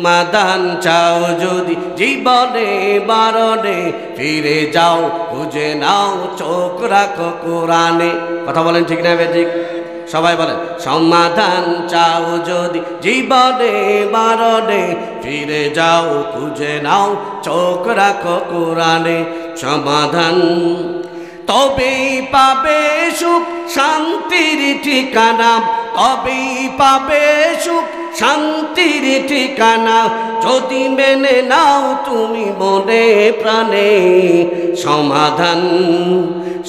সমাধান চাও যদি জীবনে মরণে, ফিরে যাও খুঁজে নাও চোখ রাখো কোরআনে। কথা বলেন ঠিক না বেঠিক? সবাই বলেন সমাধান চাও যদি জীবনে মরণে, ফিরে যাও খুঁজে নাও চোখ রাখো কোরআনে। সমাধান তবেই পাবে সুখ শান্তির ঠিকানা, তবেই পাবে সুখ শান্তির ঠিকানা, যদি মেনে নাও তুমি মনে প্রাণে। সমাধান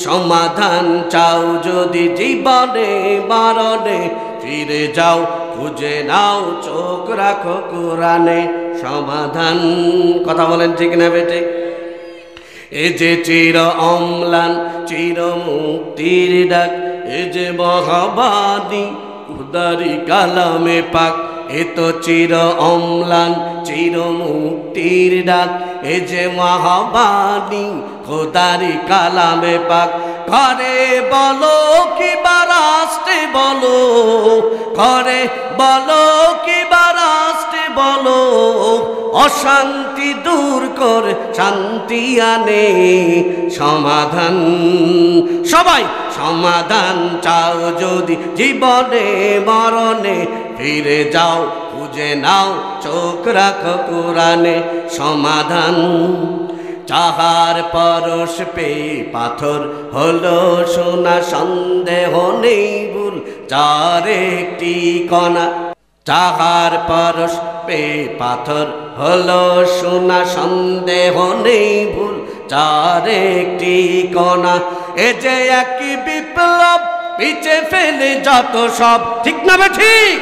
সমাধান চাও যদি জীবনে মরণে, ফিরে যাও খুঁজে নাও চোখ রাখো কোরআনে। সমাধান কথা বলেন ঠিক না বেটে? এ যে চির অম্লান চির মুক্তির ডাক, এ যে মহাবাণী খুদারি কালামে পাক, এ তো চির অম্লান চির মুক্তির ডাক, এ যে মহাবাণী খুদারি কালামে পাক। ঘরে বলো কিবা রাষ্ট্রে বলো, ঘরে বলো কিবা রাষ্ট্রে বলো, অশান্তি দূর করে শান্তি আনে। সমাধান সবাই সমাধান চাও যদি জীবনে মরণে, ফিরে যাও খুঁজে নাও চোখ রাখো কোরআনে। সমাধান চাহার পরশ পেয়ে পাথর হলো সোনা, সন্দেহ নেই ভুল যার একটি কণা। চাহার পরশ পেয়ে পাথর হলো সোনা, সন্দেহ নেই ভুল যার একটি কণা। এ যে একই বিপ্লব পিছে ফেলে যত সব, ঠিক না ঠিক?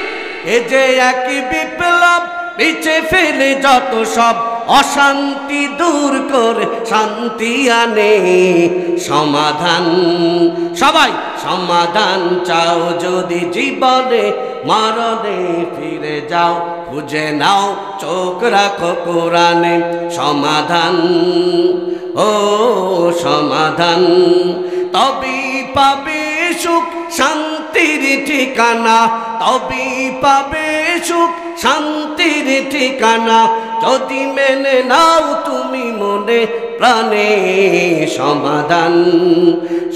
এ যে একই বিপ্লব পিছে ফেলে যত সব, অশান্তি দূর করে শান্তি আনে। সমাধান সবাই সমাধান চাও যদি জীবনে মরণে, ফিরে যাও খুঁজে নাও চোখ রাখো কোরআনে। সমাধান ও সমাধান তবেই পাবে সুখ শান্তির ঠিকানা, তবেই পাবে সুখ শান্তির ঠিকানা, যদি মেনে নাও তুমি মনে প্রাণে। সমাধান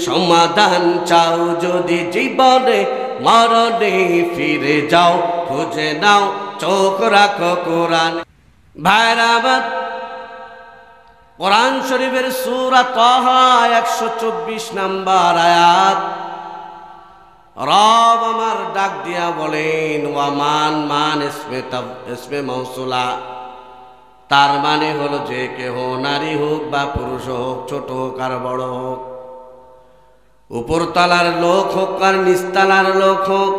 সমাধান চাও যদি জীবনে মরণে, ফিরে যাও খুঁজে নাও চোখ রাখো কোরআন। ভাইরা আমার, কোরআন শরীফের সূরা তাহা 124 নম্বর আয়াত, রব আমার ডাক দিয়া বলেন ওয়ামান মান ইসমে মৌসুলা, তার মানে হলো যে কেহ নারী হোক বা পুরুষ হোক, ছোট হোক আর বড় হোক, উপরতলার লোক হোক আর নিচতলার লোক হোক,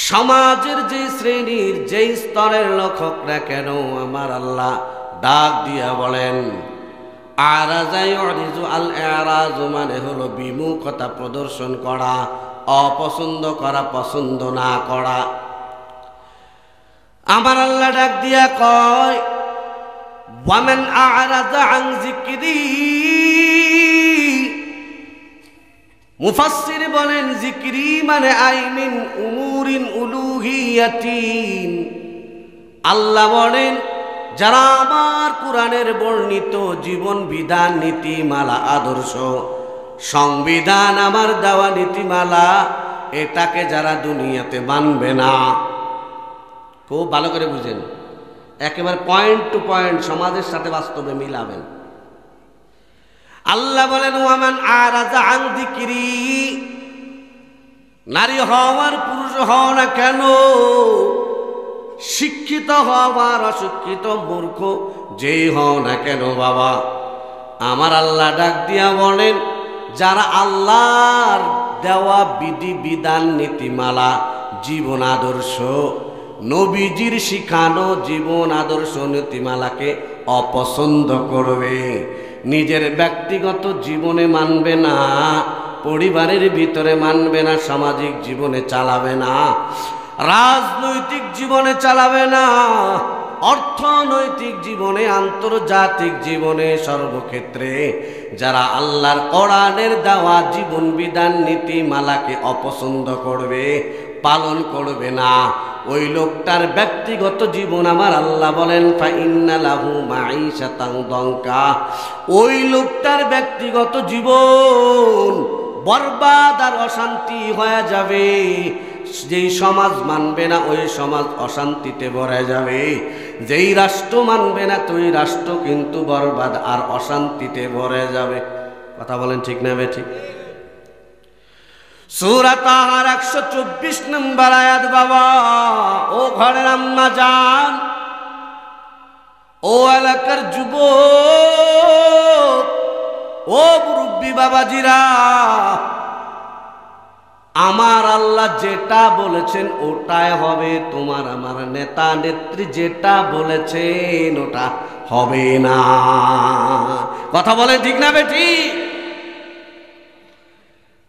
সমাজের যে শ্রেণীর যে স্তরের লোক হোক না কেন, আমার আল্লাহ ডাক দিয়া বলেন আল-ইরাজু মানে হলো বিমুখতা প্রদর্শন করা, অপছন্দ করা, পছন্দ না করা। আমার আল্লাহ ডাক দিয়া কয় ওয়ামান আ'রাযা আন যিকরি, মুফাসসির বলেন যিকরি মানে আইমিন উমুরিন উলুহিয়াতিন। আল্লাহ বলেন যারা আমার কোরআনের বর্ণিত জীবন বিধান নীতিমালা আদর্শ সংবিধান আমার দেওয়া নীতিমালা এটাকে যারা দুনিয়াতে মানবে না, খুব ভালো করে বুঝেন, একেবারে পয়েন্ট টু পয়েন্ট সমাজের সাথে বাস্তবে মিলাবেন। আল্লাহ বলেন ওয়ামান আ'রাযা আন যিকরি, নারী হওয়ার পুরুষ হও না কেন, শিক্ষিত হওয়ার অশিক্ষিত মূর্খ যেই হও না কেন বাবা, আমার আল্লাহ ডাক দিয়া বলেন যারা আল্লাহর দেওয়া বিধি বিধান নীতিমালা জীবন আদর্শ নবীজির শিখানো জীবন আদর্শ নীতিমালাকে অপছন্দ করবে, নিজের ব্যক্তিগত জীবনে মানবে না, পরিবারের ভিতরে মানবে না, সামাজিক জীবনে চালাবে না, রাজনৈতিক জীবনে চালাবে না, অর্থনৈতিক জীবনে, আন্তর্জাতিক জীবনে, সর্বক্ষেত্রে যারা আল্লাহর কোরআনের দেওয়া জীবন বিধান নীতিমালাকে অপছন্দ করবে, পালন করবে না, ওই লোকটার ব্যক্তিগত জীবন আমার আল্লাহ বলেন ফাইন্না লাহু মাঈশাতান দঙ্কা, ওই লোকটার ব্যক্তিগত জীবন বরবাদ আর অশান্তি হয়ে যাবে। যেই সমাজ মানবে না ওই সমাজ অশান্তিতে ভরে যাবে, যেই রাষ্ট্র মানবে না তো ওই রাষ্ট্র কিন্তু বরবাদ আর অশান্তিতে ভরে যাবে। কথা বলেন ঠিক না বেঠিক? সূরা তাহার 124 নম্বর আয়াত। বাবা ও ঘরের আম্মা জান, ও এলাকার যুবক, ও মুরব্বী বাবাজিরা, আমার আল্লাহ যেটা বলেছেন ওটাই হবে, তোমার আমার নেতা নেত্রী যেটা বলেছেন ওটা হবে না। কথা বলে ঠিক না বেঠিক?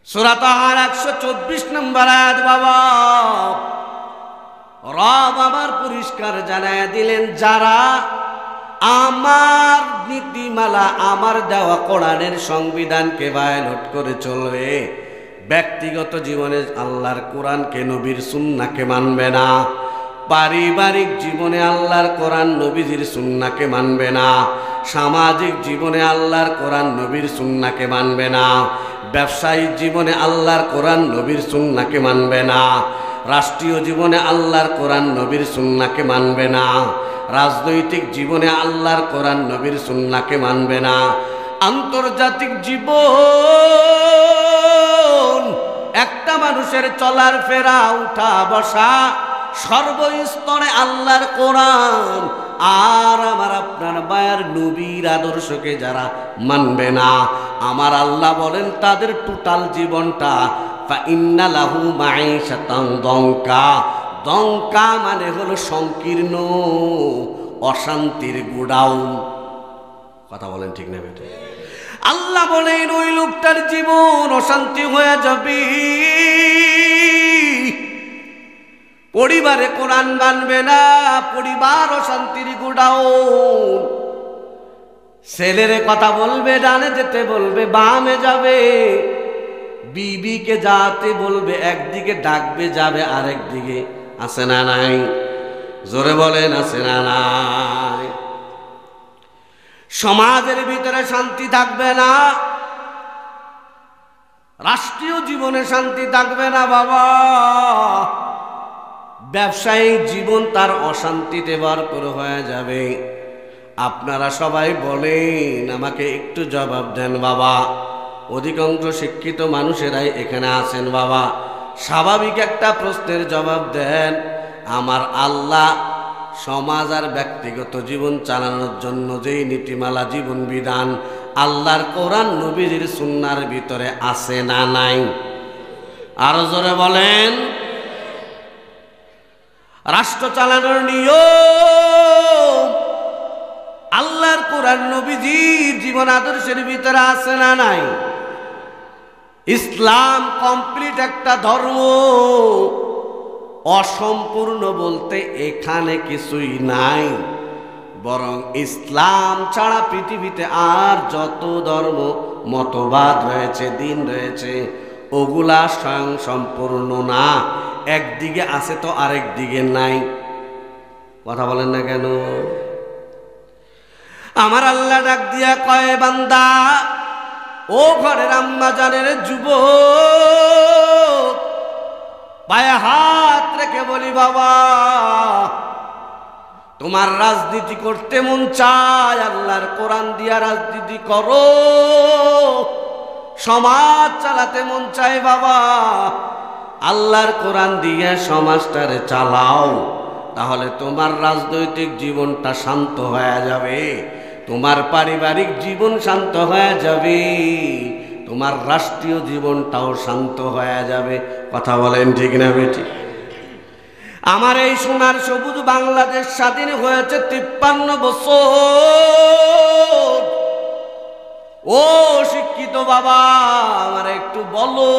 সূরা তাহার 124 নম্বর আয়াত। বাবা রব আমার পরিষ্কার জানায় দিলেন, যারা আমার নীতিমালা, আমার দেওয়া কোরআনের সংবিধানকে ভায়োলেট করে চলবে, ব্যক্তিগত জীবনে আল্লাহর কোরআনকে নবীর সুন্নাহকে মানবে না, পারিবারিক জীবনে আল্লাহর কোরআন নবীজির সুন্নাহকে মানবে না, সামাজিক জীবনে আল্লাহর কোরআন নবীর সুন্নাহকে মানবে না, ব্যবসায়িক জীবনে আল্লাহর কোরআন নবীর সুন্নাহকে মানবে না, রাষ্ট্রীয় জীবনে আল্লাহর কোরআন নবীর সুন্নাহকে মানবে না, রাজনৈতিক জীবনে আল্লাহর কোরআন নবীর সুন্নাহকে মানবে না, আন্তর্জাতিক জীবন একটা মানুষের চলার ফেরা উঠা বসা সর্বস্তরে আল্লাহর কোরআন আর আমার আপনার বায়ার নবীর আদর্শকে যারা মানবে না, আমার আল্লাহ বলেন তাদের টোটাল জীবনটা ফাইন্না লাহু মাঈশাতান দঙ্কা। দঙ্কা মানে হলো সংকীর্ণ, অশান্তির গোডাউন। কথা বলেন ঠিক না বেটা? আল্লাহ বলেন ওই লোকটার জীবন অশান্তি হয়ে যাবে। পরিবারে কোরআন মানবে না, পরিবার অশান্তির গোডাউন। ছেলেরে কথা বলবে ডানে যেতে বলবে বামে যাবে, বিবিকে যাতে বলবে একদিকে ডাকবে যাবে আরেক দিকে। আছে না নাই? জোরে বলেন আছে না নাই? সমাজের ভিতরে শান্তি থাকবে না, রাষ্ট্রীয় জীবনে শান্তি থাকবে না বাবা। ব্যবসায়িক জীবন তার অশান্তিতে ভরপুর হয়ে যাবে। আপনারা সবাই বলেন, আমাকে একটু জবাব দেন বাবা। অধিকাংশ শিক্ষিত মানুষেরাই এখানে আছেন বাবা, স্বাভাবিক একটা প্রশ্নের জবাব দেন। আমার আল্লাহ সমাজ আর ব্যক্তিগত জীবন চালানোর জন্য যেই নীতিমালা, জীবন বিধান আল্লাহর কোরআন নবীর সুন্নাহর ভিতরে আছে না নাই? আরো জোরে বলেন। রাষ্ট্র চালানোর নিয়ম আল্লাহর কোরআন নবীজির জীবন আদর্শের ভিতরে আছে না নাই? ইসলাম কমপ্লিট একটা ধর্ম, অসম্পূর্ণ বলতে এখানে কিছুই নাই। বরং ইসলাম ছাড়া পৃথিবীতে আর যত ধর্ম মতবাদ রয়েছে, দিন রয়েছে, ওগুলা স্বয়ং সম্পূর্ণ না। একদিকে আছে তো আরেক দিকে নাই। কথা বলেন না কেন? আমার আল্লাহ ডাক দিয়া কয়, বান্দা ও ঘরের আম্মা জানের যুবক, পায়ে হাত রেখে বলি বাবা, তোমার রাজনীতি করতে মন চায়, আল্লাহর কোরআন দিয়া রাজনীতি করো। সমাজ চালাতে মন চায় বাবা, আল্লাহর কোরআন দিয়ে সমাজটারে চালাও। তাহলে তোমার রাজনৈতিক জীবনটা শান্ত হয়ে যাবে, তোমার পারিবারিক জীবন শান্ত হয়ে যাবে, তোমার রাষ্ট্রীয় জীবনটাও শান্ত হয়ে যাবে। কথা বলেন ঠিক না বেটি? আমার এই সোনার সবুজ বাংলাদেশ স্বাধীন হয়েছে 53 বছর। ও শিক্ষিত বাবা, আমার একটু বলো,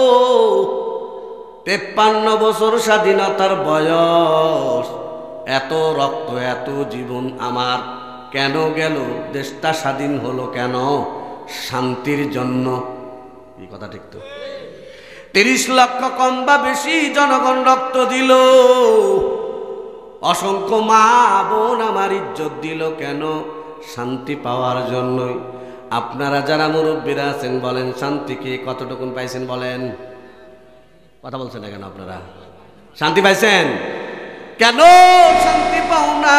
53 বছর স্বাধীনতার বয়স, এত রক্ত, এত জীবন আমার কেন গেল? দেশটা স্বাধীন হলো কেন? শান্তির জন্য। এই কথা ঠিক তো? 30 লক্ষ কম বা বেশি জনগণ রক্ত দিল, অসংখ্য মা বোন আমার ইজ্জত দিল, কেন? শান্তি পাওয়ার জন্যই। আপনারা যারা মুরব্বীরা আছেন বলেন, শান্তিকে কতটুকুন পাইছেন বলেন? কথা বলছেন না কেন? আপনারা শান্তি পাইছেন? কেন শান্তি পাও না?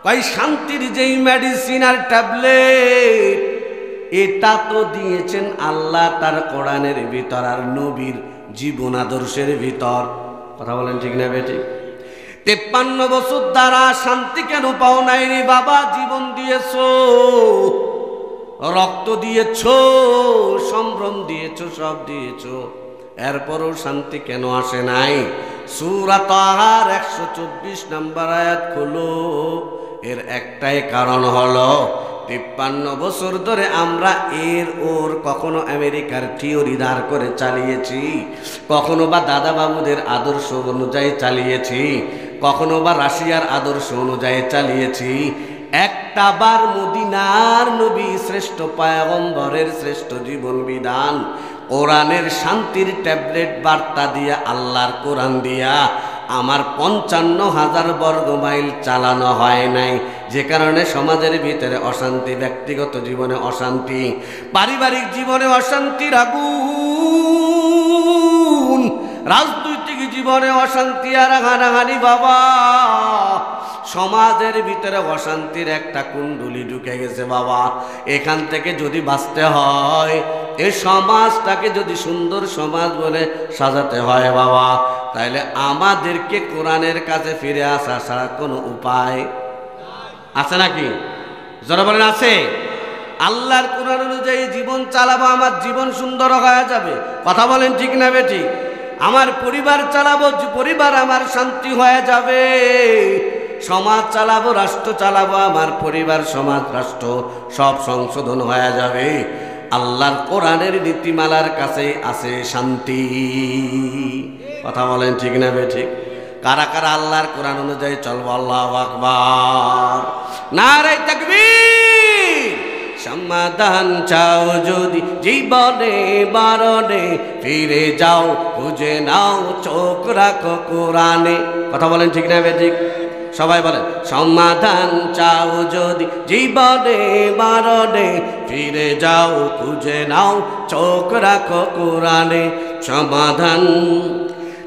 কই শান্তির যেই মেডিসিন আর ট্যাবলেট, এটা তো দিয়েছেন আল্লাহ তার কোরআনের ভিতর আর নবীর জীবন আদর্শের ভিতর। কথা বলেন ঠিক না বেঠিক? 53 বছর দ্বারা শান্তি কেন পাও নাই রে বাবা? জীবন দিয়েছো, রক্ত দিয়েছো, সম্ভ্রম দিয়েছো, সব দিয়েছো, এরপরও শান্তি কেন আসে নাই? সূরা তাহার 124 নম্বর আয়াত খুলো। এর একটাই কারণ হলো 53 বছর ধরে আমরা এর ওর কখনো আমেরিকার থিওরি ধার করে চালিয়েছি, কখনো বা দাদা বাবুদের আদর্শ অনুযায়ী চালিয়েছি, কখনো বা রাশিয়ার আদর্শ অনুযায়ী চালিয়েছি। একটা বার মদিনার নবী শ্রেষ্ঠ পয়গম্বরের শ্রেষ্ঠ জীবন বিধান কোরআনের শান্তির ট্যাবলেট বার্তা দিয়া, আল্লাহর কোরআন দিয়া আমার 55,000 বর্গ মাইল চালানো হয় নাই, যে কারণে সমাজের ভিতরে অশান্তি, ব্যক্তিগত জীবনে অশান্তি, পারিবারিক জীবনে অশান্তির আগুন, রাজনৈতিক জীবনে অশান্তি আর হানাহানি। বাবা, সমাজের ভিতরে অশান্তির একটা কুণ্ডলি ঢুকে গেছে বাবা। এখান থেকে যদি বাঁচতে হয়, এই সমাজটাকে যদি সুন্দর সমাজ বলে সাজাতে হয় বাবা, তাহলে আমাদেরকে কোরআনের কাছে ফিরে আসা ছাড়া কোনো উপায় আছে নাকি? যারা বলেন আছে, আল্লাহর কোরআন অনুযায়ী জীবন চালাবো, আমার জীবন সুন্দর হয়ে যাবে। কথা বলেন ঠিক না বেঠিক? আমার পরিবার চালাবো, পরিবার আমার শান্তি হয়ে যাবে। সমাজ চালাবো, রাষ্ট্র চালাবো, আমার পরিবার, সমাজ, রাষ্ট্র সব সংশোধন হয়ে যাবে। আল্লাহর কোরআনের নীতিমালার কাছে আছে শান্তি। কথা বলেন ঠিক না বেঠিক? কারা কারা আল্লাহর কোরআন অনুযায়ী চলবো? আল্লাহু আকবার, নারে তাকবীর। সমাধান চাও যদি জীবনে বারণে, ফিরে যাও খুঁজে নাও, চোখ রাখো কোরআনে। কথা বলেন ঠিক না বেঠিক? সবাই বলেন, সমাধান চাও যদি জীবনে বারণে, ফিরে যাও খুঁজে নাও, চোখ রাখো কোরআনে। সমাধান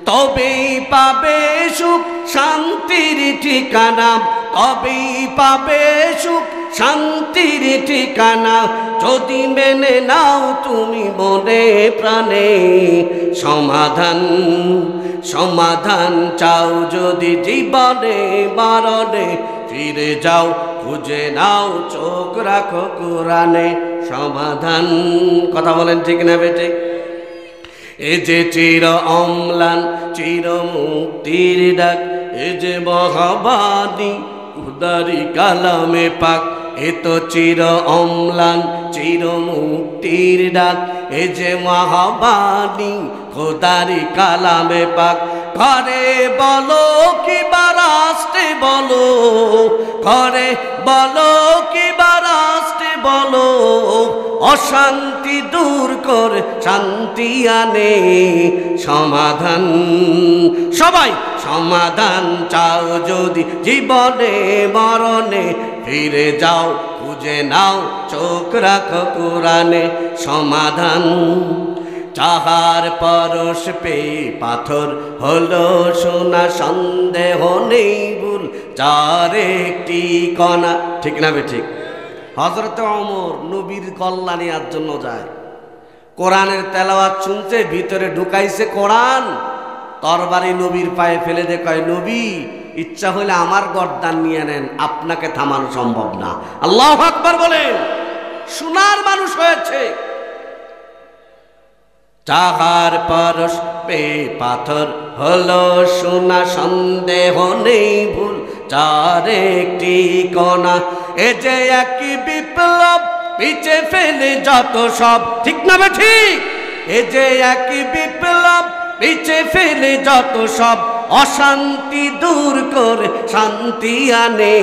তবেই পাবে সুখ শান্তির ঠিকানা, তবেই পাবে সুখ শান্তির ঠিকানা, যদি মেনে নাও তুমি মনে প্রাণে। সমাধান সমাধান চাও যদি জীবনে মরণে, ফিরে যাও খুঁজে নাও, চোখ রাখো কোরআনে। সমাধান। কথা বলেন ঠিক না বেঠিক? এ যে চির অম্লান চির মুক্তির ডাক, এ যে মহাবাণী খুদারি কালামে পাক, এ তো চির অম্লান চির মুক্তির ডাক, এ যে মহাবাণী খোদারি কালামে পাক। ঘরে বলো কি বারাস্তে বলো, ঘরে বলো কি বারাস্তে বলো, অশান্তি দূর করে শান্তি আনে। সমাধান সবাই, সমাধান চাও যদি জীবনে মরণে, ফিরে যাও খুঁজে নাও, চোখ রাখো কোরআনে। সমাধান চাহার পরশ পেয়ে পাথর হলো সোনা, সন্দেহ নেই ভুল যার একটি কণা। ঠিক না বেঠিক? হযরতে ওমর নবীর কল্লা নেওয়ার জন্য যায়, কোরআনের তেলাওয়াত শুনছে, ভিতরে ঢুকাইছে কোরআন, তরবারি নবীর পায়ে ফেলে দে, কয় নবী ইচ্ছা হলে আমার গর্দান নিয়ে নেন, আপনাকে থামানো সম্ভব না। আল্লাহু আকবার বলেন। সোনার মানুষ হয়েছে। চাহার পরশ পে পাথর হলো সোনা, সন্দেহ নেই ভুল যার একটি কণা। এ যে একই বিপ্লব পিছে ফেলে যত সব। ঠিক না বেঠিক? এ যে একই বিপ্লব পিছে ফেলে যত সব, অশান্তি দূর করে শান্তি আনে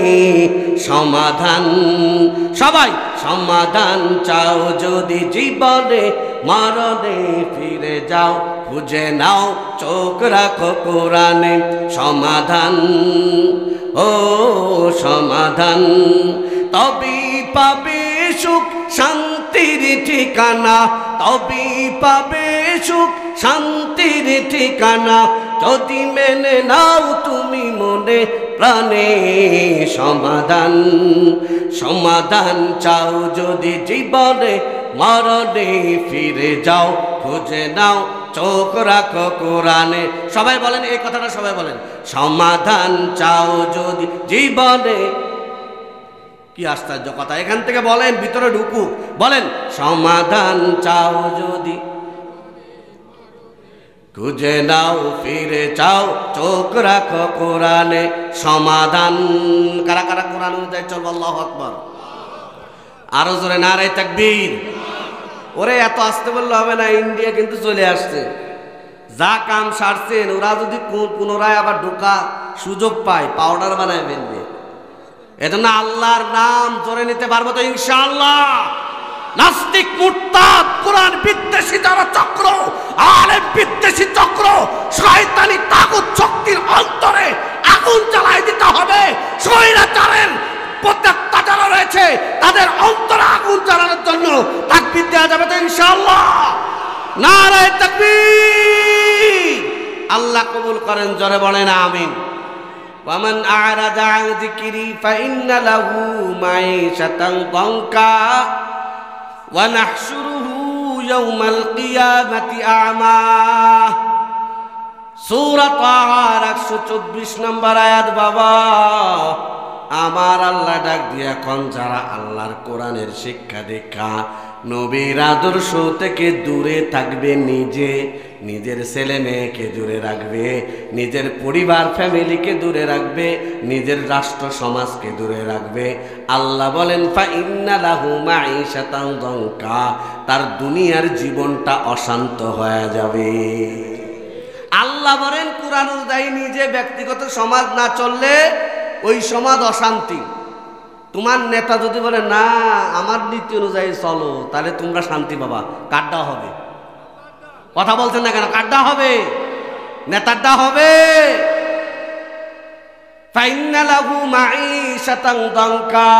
সমাধান। সবাই সমাধান চাও যদি জীবনে মরণে ফিরে যাও খুঁজে নাও চোখ রাখো কোরআনে সমাধান ও সমাধান। তবেই পাবে সুখ শান্তির ঠিকানা, তবেই পাবে সুখ শান্তির ঠিকানা যদি মেনে নাও তুমি মনে প্রাণে সমাধান। সমাধান চাও যদি জীবনে মরণে ফিরে যাও খুঁজে নাও চোখ রাখো কোরআনে। সবাই বলেন এই কথাটা, সবাই বলেন সমাধান চাও যদি জীবনে। কি আশ্চর্য কথা, এখান থেকে বলেন ভিতরে ঢুকুক, বলেন সমাধান চাও যদি খুঁজে নাও ফিরে চাও চোখ রাখো কোরআনে সমাধান। কারা কারা কোরআন অনুযায়ী চলবো? আল্লাহু আকবার। আরো জোরে নারে তাকবীর। ওরে এত আসতে বললে হবে না, ইন্ডিয়া কিন্তু চলে আসছে। যা কাম সারছেন ওরা যদি পুনরায় আবার ঢোকা সুযোগ পায় পাউডার বানায় ফেলবে। এজন্য আল্লাহর নাম ধরে নিতে পারবো তো ইনশাআল্লাহ। নাস্তিক মুরতাদ কোরআন বিদ্বেষী যারা চক্র, আলেম বিদ্বেষী চক্র, শয়তানি তাগুত শক্তির অন্তরে আগুন জ্বালাই দিতে হবে। স্বৈরাচারের প্রত্যেকটা যারা রয়েছে তাদের অন্তরে আগুন জ্বালানোর জন্য তাকবীর দেওয়া যাবে তো ইনশাআল্লাহ। নারে তাকবীর। আল্লাহ কবুল করেন, জোরে বলেন আমিন। ওয়ামান আ'রাদা আন যিকরি ফাইন্না লাহু মাঈশাতান দানকা ওয়া নাহশুরুহু ইয়াওমাল কিয়ামাতি আ'মা। সূরা তাহা 124 নম্বর আয়াত। বাবা আমার আল্লাহ ডাক দিয়ে এখন যারা আল্লাহর কোরআনের শিক্ষা দীক্ষা নবীর আদর্শ থেকে দূরে থাকবে, নিজের ছেলে মেয়েকে দূরে রাখবে, নিজের পরিবার ফ্যামিলিকে দূরে রাখবে, নিজের রাষ্ট্র সমাজকে দূরে রাখবে, আল্লাহ বলেন ফাইন্না লাহু মাঈশাতান দানকা, তার দুনিয়ার জীবনটা অশান্ত হয়ে যাবে। আল্লাহ বলেন কোরআন অনুযায়ী নিজে ব্যক্তিগত সমাজ না চললে ওই সমাজ অশান্তি। তোমার নেতা যদি বলে না আমার নীতি অনুযায়ী চলো, তাহলে তোমরা শান্তি পাবা। কাটটা হবে, কথা বলছেন না কেন? কাটটা হবে, নেতারটা হবে। ফাইন্না লাহু মাঈশাতান দানকা।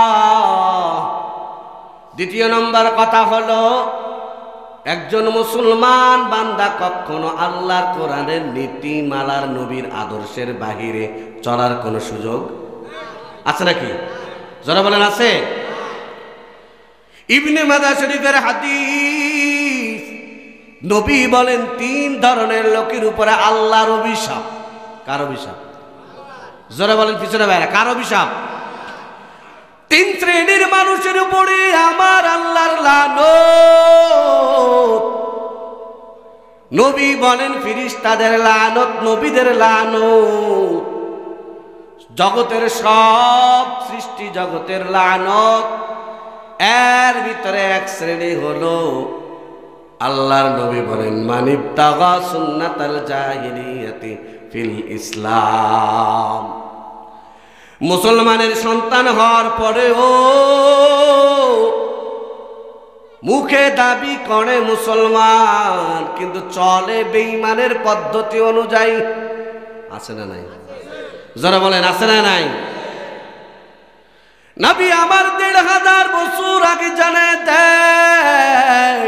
দ্বিতীয় নম্বর কথা হলো একজন মুসলমান বান্দা কখনো আল্লাহর কোরআনের নীতিমালার নবীর আদর্শের বাহিরে চলার কোনো সুযোগ আছে নাকি? যারা বলেন আছে। ইবনে মাজাহ শরীফের হাদিস, নবী বলেন 3 ধরনের লোকের উপরে আল্লাহর অভিশাপ। কার অভিশাপ? যারা বলেন পিছনে বাইরে, কার অভিশাপ? 3 শ্রেণীর মানুষের উপরে আমার আল্লাহর লানত। নবী বলেন ফেরেশতাদের লানত, নবীদের লানত, জগতের সব সৃষ্টি জগতের লানত। এর ভিতরে এক শ্রেণী হলো আল্লাহর নবী বলেন মানিবতাগা সুন্নাতাল জাহিলিয়াতি ফিল ইসলাম। মুসলমানের সন্তান হওয়ার পরেও মুখে দাবি করে মুসলমান, কিন্তু চলে বেঈমানের পদ্ধতি অনুযায়ী। আছে না নাই? যারা বলেন আছে না নাই? নবী আমার 1500 বছর আগে জানে দেয়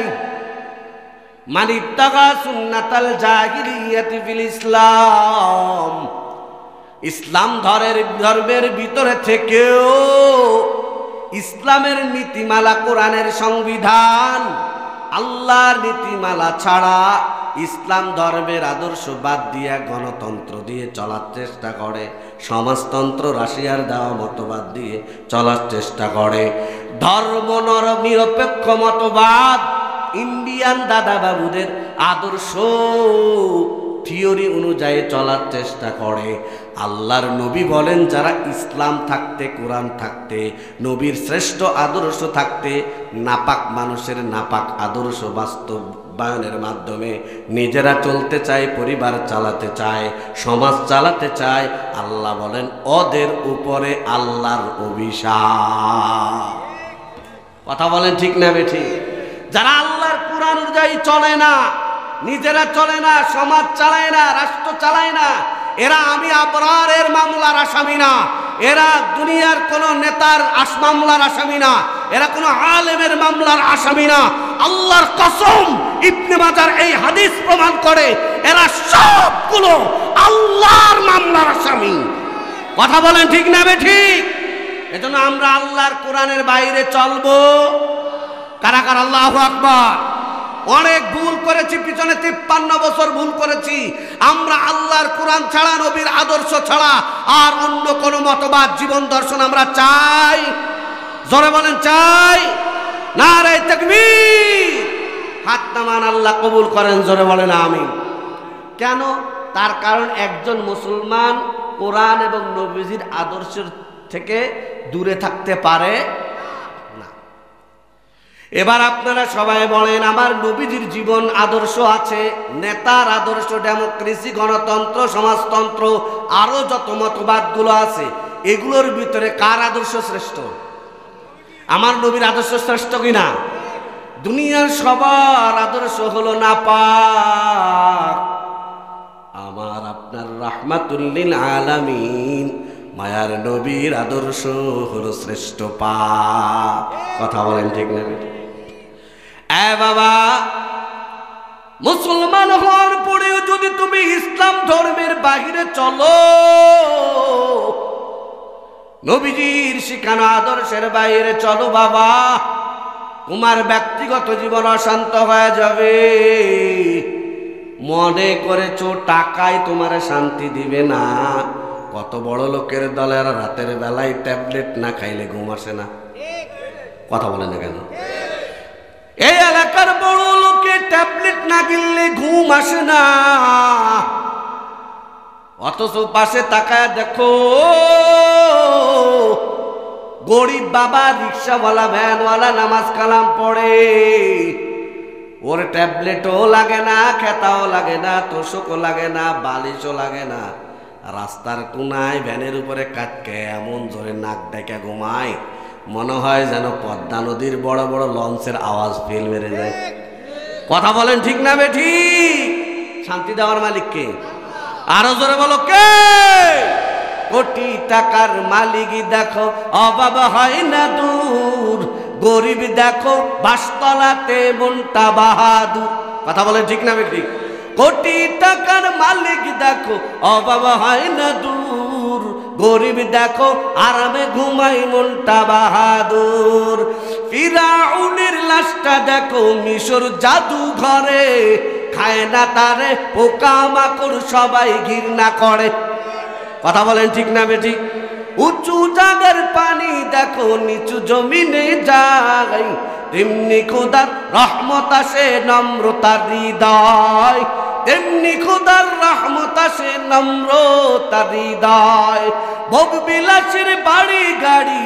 মানিবতাগা সুন্নাতাল জাহিলিয়াতি ফিল ইসলাম। ইসলাম ধর্মের ভিতরে থেকেও ইসলামের নীতিমালা, কোরআনের সংবিধান, আল্লাহর নীতিমালা ছাড়া ইসলাম ধর্মের আদর্শ বাদ দিয়ে গণতন্ত্র দিয়ে চলার চেষ্টা করে, সমাজতন্ত্র রাশিয়ার দেওয়া মতবাদ দিয়ে চলার চেষ্টা করে, ধর্ম নিরপেক্ষ মতবাদ ইন্ডিয়ান দাদাবাবুদের আদর্শ থিওরি অনুযায়ী চলার চেষ্টা করে। আল্লাহর নবী বলেন যারা ইসলাম থাকতে, কোরআন থাকতে, নবীর শ্রেষ্ঠ আদর্শ থাকতে নাপাক মানুষের নাপাক আদর্শ রূপায়ণের মাধ্যমে নিজেরা চলতে চায়, পরিবার চালাতে চায়, সমাজ চালাতে চায়। আল্লাহ বলেন ওদের উপরে আল্লাহর অভিশাপ। কথা বলেন ঠিক না বেঠিক? যারা আল্লাহর কুরআন অনুযায়ী চলে না, নিজেরা চলে না, সমাজ চালায় না, রাষ্ট্র চালায় না, এরা আমি আবরারের মামলার আসামি না, এরা দুনিয়ার কোন নেতার মামলার আসামি না, এরা কোন আলেমের মামলার আসামি না। আল্লাহর কসম, ইবনে মাজার এই হাদিস প্রমাণ করে এরা সবগুলো আল্লাহর মামলার আসামি। কথা বলেন ঠিক না বেঠিক? এজন্য আমরা আল্লাহর কোরআনের বাইরে চলবো। কারা কারা আল্লাহু আকবার। অনেক ভুল করেছি, পিছনে 53 বছর ভুল করেছি। আমরা আল্লাহর কোরআন ছাড়া, নবীর আদর্শ ছাড়া আর অন্য কোন মতবাদ, জীবন দর্শন আমরা চাই? জোরে বলেন চাই? নারে তাকবীর। হাত নামান, আল্লাহ কবুল করেন, জোরে বলেন আমিন। কেন? তার কারণ একজন মুসলমান কোরআন এবং নবীজির আদর্শের থেকে দূরে থাকতে পারে না। এবার আপনারা সবাই বলেন, আমার নবীজির জীবন আদর্শ আছে, নেতার আদর্শ, ডেমোক্রেসি, গণতন্ত্র, সমাজতন্ত্র, আরো যত মতবাদগুলো আছে, এগুলোর ভিতরে কার আদর্শ শ্রেষ্ঠ? আমার নবীর আদর্শ শ্রেষ্ঠ কিনা? দুনিয়ার সবার আদর্শ হলো নাপাক, আমার আপনার রাহমাতুল লিল আলামিন মায়ার নবীর আদর্শ হলো শ্রেষ্ঠ পাক। কথা বলেন ঠিক না? এ বাবা, মুসলমান হওয়ার পরেও যদি তুমি ইসলাম ধর্মের বাহিরে চলো, নবীজির শিখানো আদর্শের বাইরে চলো বাবা, তোমার ব্যক্তিগত জীবন অশান্ত হয়ে যাবে। মনে করেছো টাকায় তোমার শান্তি দিবে না। কত বড় লোকের দলের রাতের বেলায় ট্যাবলেট না খাইলে ঘুম আসে না। কথা বলে না কেন? এই এলাকার বড় লোকের ট্যাবলেট না গিললে ঘুম আসে না, অথচ পাশে তাকায় দেখো গরিব বাবা, রিক্সাওয়ালা, ভ্যানওয়ালা নামাজ কালাম পড়ে, ওর ট্যাবলেটও লাগে না, খেতাও লাগে না, তোষকও লাগে না, বালিশও লাগে না। রাস্তার কোনায় ভ্যানের উপরে কাটকে এমন জোরে নাক ডেকে ঘুমায়, মনে হয় যেন পদ্মা নদীর বড় বড় লঞ্চের আওয়াজ ফেল মেরে যায়। কথা বলেন ঠিক না বেঠিক? শান্তি দেওয়ার মালিক কে? আরো জোরে বলো কে? কোটি টাকার মালিক দেখো অভাব হয় না দূর, গরিব দেখো বাসতলাতে মনটা বাহাদুর। কথা বলেন ঠিক না বেঠিক? কোটি টাকার মালিক দেখো অভাব হয় না দূর, গরিব দেখো আরামে ঘুমাই মনটা বাহাদুর। ফিরাউনের লাশটা দেখো মিশর জাদু ঘরে, খায় না তারে পোকা মাকড় সবাই ঘৃণা করে। কথা বলেন ঠিক না বেঠিক? উঁচু জায়গার পানি দেখো নিচু জমিনে যায়, তেমনি খোদার রহমত আসে নম্রতার হৃদয়, তেমনি খোদার রহমত আসে নম্রতার হৃদয়। ভোগবিলাসের বাড়ি গাড়ি,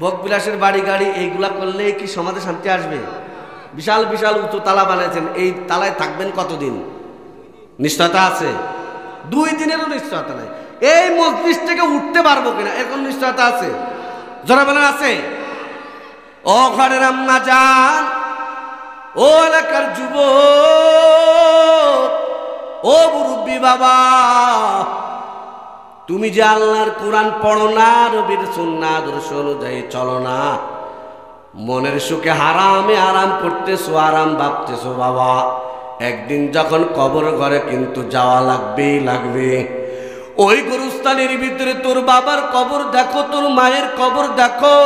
ভোগবিলাসের বাড়ি গাড়ি এইগুলা করলে কি সমাজে শান্তি আসবে? বিশাল বিশাল উঁচু তালা বানাইছেন, এই তালায় থাকবেন কতদিন? নিশ্চয়তা আছে? 2 দিনেরও নিশ্চয়তা নাই। এই মজলিস থেকে উঠতে পারবো কিনা এরকম নিশ্চয়তা আছে? যারা বলেন আছে? ও ঘরের আম্মা জান, ও এলাকার যুবক, ও মুরব্বী বাবা, তুমি যে আল্লাহর কোরআন পড়ো না, নবীর সুন্নাহ আদর্শ অনুযায়ী চলো না, মনের সুখে হারামে আরাম করতেছো, আরাম ভাবতেছো বাবা, একদিন যখন কবর ঘরে কিন্তু যাওয়া লাগবেই লাগবে। ওই গুরুস্থানের ভিতরে তোর বাবার কবর দেখো, তোর মায়ের কবর দেখো,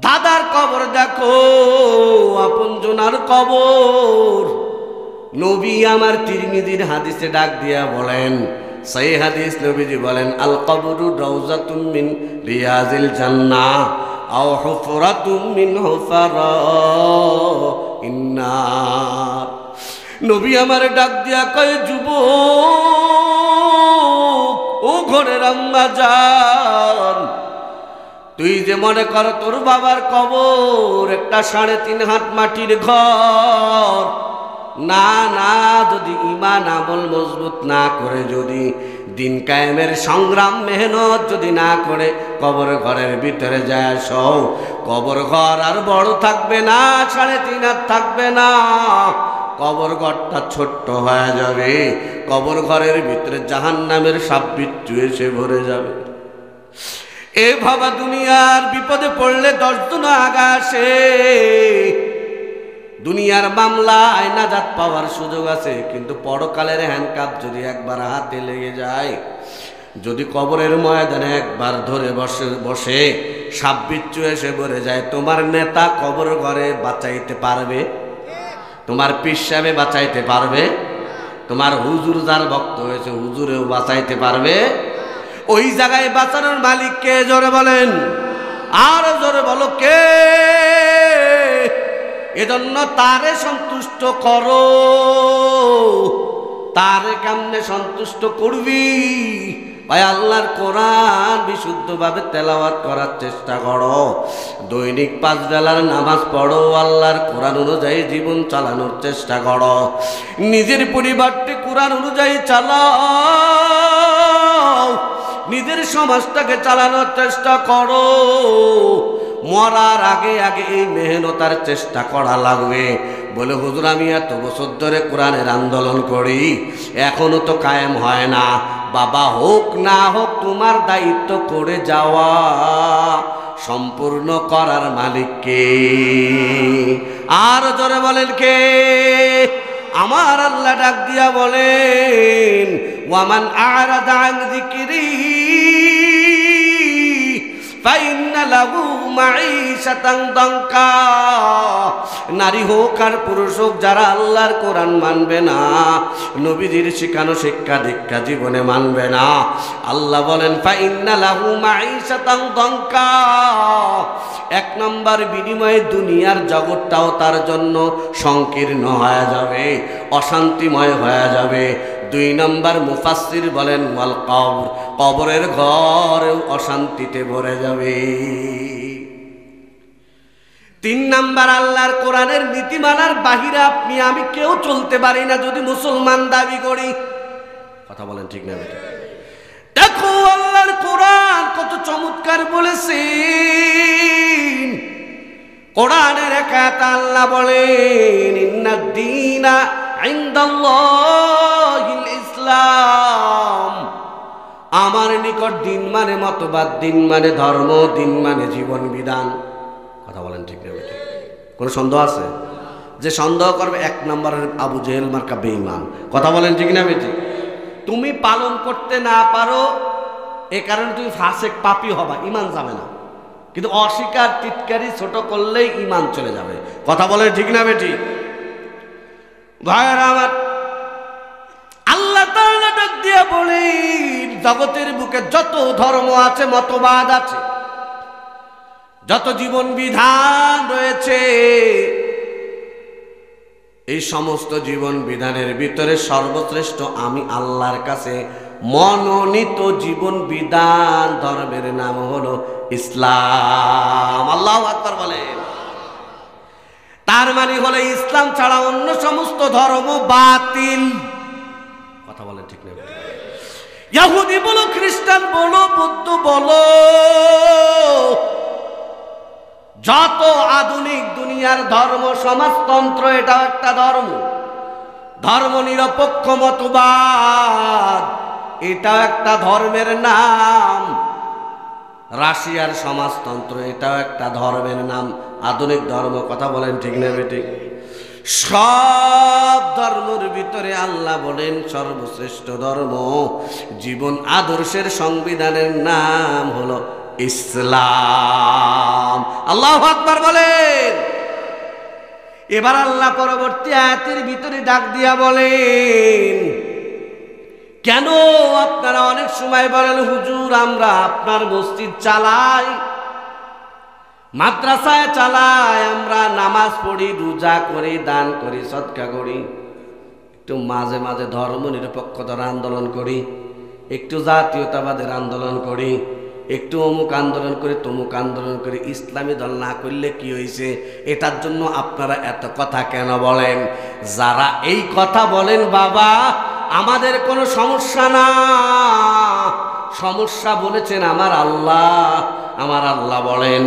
দাদার কবর দেখো, আপনজনার কবর। নবী আমার তিরমিজির হাদিসে ডাক দিয়া বলেন, সেই হাদিস নবীজি বলেন, আল কবরু রাউজাতুম মিন রিয়াজিল জান্নাহ আও হুফরাতুম মিন হুফারাইন নার। নবী আমার ডাক দিয়া কয়, যুবক, ও ঘরের আম্মা জান, তুই যে মনে কর তোর বাবার কবর একটা 3.5 হাত মাটির ঘর, না না, যদি ঈমান আমল মজবুত না করে, যদি দিন কায়েমের সংগ্রাম মেহনত যদি না করে কবর ঘরের ভিতরে যায়, কবর ঘর আর বড় থাকবে না, 3.5 হাত থাকবে না, কবর ঘরটা ছোট্ট হয়ে যাবে। কবর ঘরের ভিতরে জাহান্নামের সাপ বিচ্ছু এসে ভরে যাবে। এ বাবা, দুনিয়ার বিপদে পড়লে 10 জন আগা আসে। দুনিয়ার মামলায় নাজাত পাওয়ার সুযোগ আছে, কিন্তু পরকালের হ্যান্ডকাপ যদি একবার হাতে লেগে যায়, যদি কবরের ময়দানে একবার ধরে বসে সাপ বিচ্ছু এসে ভরে যায়, তোমার নেতা কবর ঘরে বাঁচাইতে পারবে? তোমার পীর সাহেব বাঁচাইতে পারবে? তোমার হুজুর যার ভক্ত হয়েছে হুজুরেও বাঁচাইতে পারবে? ওই জায়গায় বাঁচানোর মালিক কে? জোরে বলেন, আর জোরে বলো কে? এজন্য তারে সন্তুষ্ট করো। তারে কেমনে সন্তুষ্ট করবি? ভাই, আল্লাহর কোরআন বিশুদ্ধভাবে তেলাওয়াত করার চেষ্টা করো, দৈনিক 5 বেলার নামাজ পড়ো, আল্লাহর কোরআন অনুযায়ী জীবন চালানোর চেষ্টা করো, নিজের পরিবারটি কোরআন অনুযায়ী চালাও, নিজের সমাজটাকে চালানোর চেষ্টা করো। মরার আগে আগে এই মেহনতার চেষ্টা করা লাগবে। বলে হুজুর, আমি এত বছর ধরে কোরআনের আন্দোলন করি, এখনো তো কায়েম হয় না। বাবা, হোক না হোক তোমার দায়িত্ব করে যাওয়া, সম্পূর্ণ করার মালিক কে? আর জোরে বলেন কে? আমার আল্লাহ ডাক দিয়া বলেন, ওয়ামান আ'রাদা আন যিকরি ফাইন্না লাহু মাঈশাতান দানকা। নারী হোক আর পুরুষ হোক, যারা আল্লাহর কোরআন মানবে না, নবীজির শিখানো শিক্ষা দীক্ষা জীবনে মানবে না, আল্লাহ বলেন ফাইন্না লাহু মাঈশাতান দানকা। 1 নম্বর বিনিময়ে দুনিয়ার জগৎটাও তার জন্য সংকীর্ণ হয়ে যাবে, অশান্তিময় হয়ে যাবে। 2 নম্বর মুফাসসির বলেন ওয়াল কবর, কবরের ঘর অশান্তিতে ভরে যাবে। 3 নম্বর, আল্লাহর কোরআনের নীতিমালার বাহিরে আপনি আমি কেউ চলতে পারি না যদি মুসলমান দাবি করি। কথা বলেন ঠিক না বেটা? দেখো আল্লাহর কোরআন কত চমৎকার বলেছেন। কোরআনের একাত আল্লাহ বলেন, ইন্নাদ দীনা ইনদাল্লাহিল ইসলাম। আমার নিকট দিন মানে মতবাদ, দিন মানে ধর্ম, দিন মানে জীবন বিধান। কথা বলেন ঠিক না বেটা? কোনো সন্দেহ আছে? যে সন্দেহ করবে 1 নম্বরের আবু জেহেল মার্কা বেঈমান। কথা বলেন ঠিক না বেটি? তুমি পালন করতে না পারো, এ কারণে তুমি ফাসেক পাপী হবা, ঈমান যাবে না। কিন্তু অস্বীকার টিটকারি ছোট করলেই ঈমান চলে যাবে। কথা বলেন ঠিক না বেটি? ভাইরা আমার, আল্লাহ তাআলা ডাক দিয়ে বলেন, জগতের বুকে যত ধর্ম আছে, মতবাদ আছে, যত জীবন বিধান রয়েছে, এই সমস্ত জীবন বিধানের ভিতরে সর্বশ্রেষ্ঠ আমি আল্লাহর কাছে মনোনীত জীবন বিধান ধর্মের নাম হলো ইসলাম। আল্লাহু আকবার বলেন। তার মানে হলো ইসলাম ছাড়া অন্য সমস্ত ধর্ম বাতিল। কথা বলেন ঠিক না? ইহুদি বলো, খ্রিস্টান বলো, বৌদ্ধ বলো, যত আধুনিক দুনিয়ার ধর্ম, সমাজতন্ত্র, এটাও একটা ধর্ম। ধর্ম নিরপেক্ষ মতবাদ, এটাও একটা ধর্মের নাম। রাশিয়ার সমাজতন্ত্র, এটাও একটা ধর্মের নাম, আধুনিক ধর্ম। কথা বলেন ঠিক না বেঠিক? সব ধর্মের ভিতরে আল্লাহ বলেন সর্বশ্রেষ্ঠ ধর্ম, জীবন আদর্শের সংবিধানের নাম হলো ইসলাম। আল্লাহু আকবার বলেন। এবার আল্লাহ পরবর্তী আয়াতের ভিতরে ডাক দিয়া বলেন, কেন আপনারা অনেক সময় বলেন হুজুর আমরা আপনার মসজিদ চালাই, মাদ্রাসায় চালাই, আমরা নামাজ পড়ি, রোজা করি, দান করি, সদকা করি, একটু মাঝে মাঝে ধর্ম নিরপেক্ষতার আন্দোলন করি, একটু জাতীয়তাবাদের আন্দোলন করি, একটু অমুক আন্দোলন করে তমুক আন্দোলন করে ইসলামী দল না করলে কি হয়েছে, এটার জন্য আপনারা এত কথা কেন বলেন? যারা এই কথা বলেন বাবা, আমাদের কোনো সমস্যা না, সমস্যা বলেছেন আমার আল্লাহ। আমার আল্লাহ বলেন,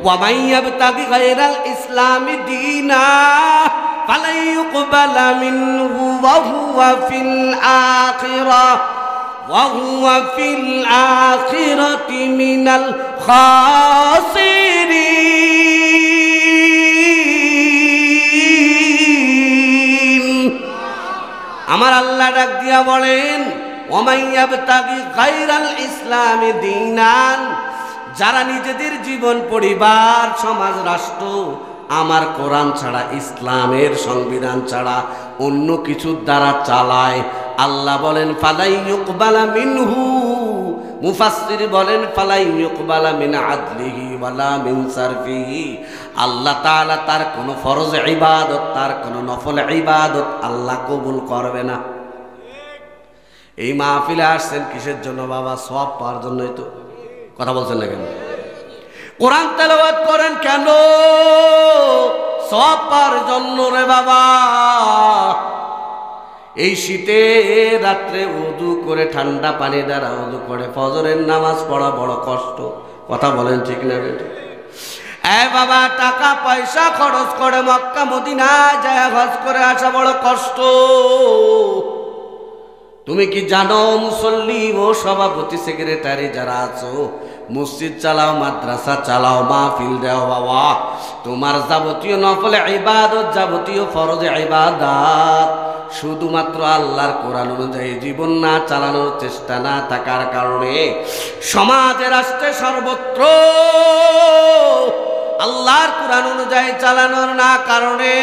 ওয়ামান ইয়াবতাগি গায়রাল ইসলামি দীনা ফালাই ইউকবালা মিনহু ওয়া হুয়া ফিল আখিরাতি মিনাল খাসিরিন। আমার আল্লাহ ডাক দিয়া বলেন, ওয়ামান ইয়াবতাগি গায়রাল ইসলামি দীনান, যারা নিজেদের জীবন, পরিবার, সমাজ, রাষ্ট্র আমার কোরআন ছাড়া, ইসলামের সংবিধান ছাড়া অন্য কিছুর দ্বারা চালায়, আল্লাহ বলেন ফালাই ইউকবালা মিনহু, মুফাসসির বলেন ফালাই ইউকবালা মিন আদলিহি ওয়ালা মিন সারফিহি। আল্লাহ তাআলা তার কোনো ফরজ ইবাদত, তার কোনো নফল ইবাদত আল্লাহ কবুল করবে না। এই মাহফিলে আসছেন কিসের জন্য বাবা? সওয়াব পাওয়ার জন্যই তো। কথা বলছেন না কেন? কোরআন তেলাওয়াত করেন কেন? সওয়াব পাওয়ার জন্য রে বাবা। এই শীতে রাত্রে ওযু করে, ঠান্ডা পানি দ্বারা ওযু করে ফজরের নামাজ পড়া বড় কষ্ট। কথা বলেন ঠিক না বেটা? বাবা, টাকা পয়সা খরচ করে মক্কা মদিনা যায় হজ করে আসা বড় কষ্ট। তুমি কি জানো মুসল্লি ও সভাপতি, সেক্রেটারি যারা আছো, মসজিদ চালাও, মাদ্রাসা চালাও, মাহফিল দাও বাবা, তোমার যাবতীয় নফল ইবাদত, যাবতীয় ফরজ ইবাদত শুধুমাত্র আল্লাহর কোরআন অনুযায়ী জীবন না চালানোর চেষ্টা না থাকার কারণে, সমাজে, রাষ্ট্রে, সর্বত্র আল্লাহর কোরআন অনুযায়ী চালানোর না কারণে,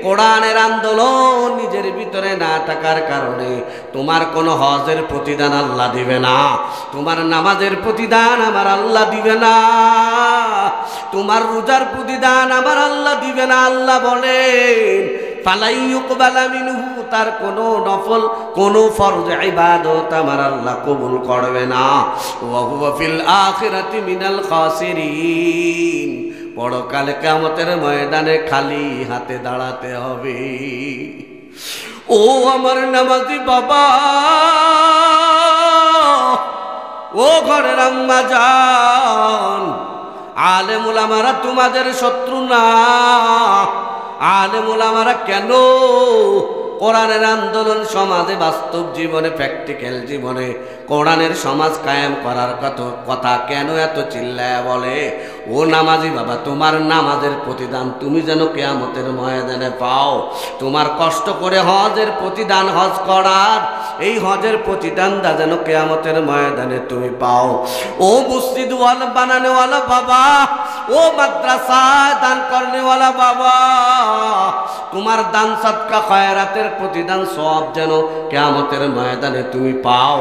কোরআনের আন্দোলন নিজের ভিতরে না থাকার কারণে তোমার কোনো হজের প্রতিদান আল্লাহ দিবে না, তোমার নামাজের প্রতিদান আমার আল্লাহ দিবে না, তোমার রোজার প্রতিদান আমার আল্লাহ দিবে না। আল্লাহ বলেন ফালাই ইউকবালা মিনহু, তার কোনো নফল, কোনো ফরজ ইবাদত আমার আল্লাহ কবুল করবে না। ওয়া হুয়া ফিল আখিরাতি মিনাল খাসিরিন, পরকালে কিয়ামতের ময়দানে খালি হাতে দাঁড়াতে হবে। ও আমার নামাজি বাবা, ও ঘরের আম্মা জান, আলেম উলামারা তোমাদের শত্রু না। আলেম উলামারা কেন কোরআনের আন্দোলন সমাজে, বাস্তব জীবনে, প্র্যাকটিক্যাল জীবনে কোরআনের সমাজ কায়েম করার কথা কেন এত চিল্লায়া বলে? ও নামাজি বাবা, তোমার নামাজের প্রতিদান তুমি যেন কিয়ামতের ময়দানে পাও। তোমার কষ্ট করে হজের প্রতিদান, হজ করার এই হজের প্রতিদান দা যেন কিয়ামতের ময়দানে তুমি পাও। ও মসজিদ ওয়ালা বানানেওয়ালা বাবা, ও মাদ্রাসা দান করনেওয়ালা বাবা, তোমার দান সদকা খয়রাতের প্রতিদান সওয়াব যেন কিয়ামতের ময়দানে তুমি পাও।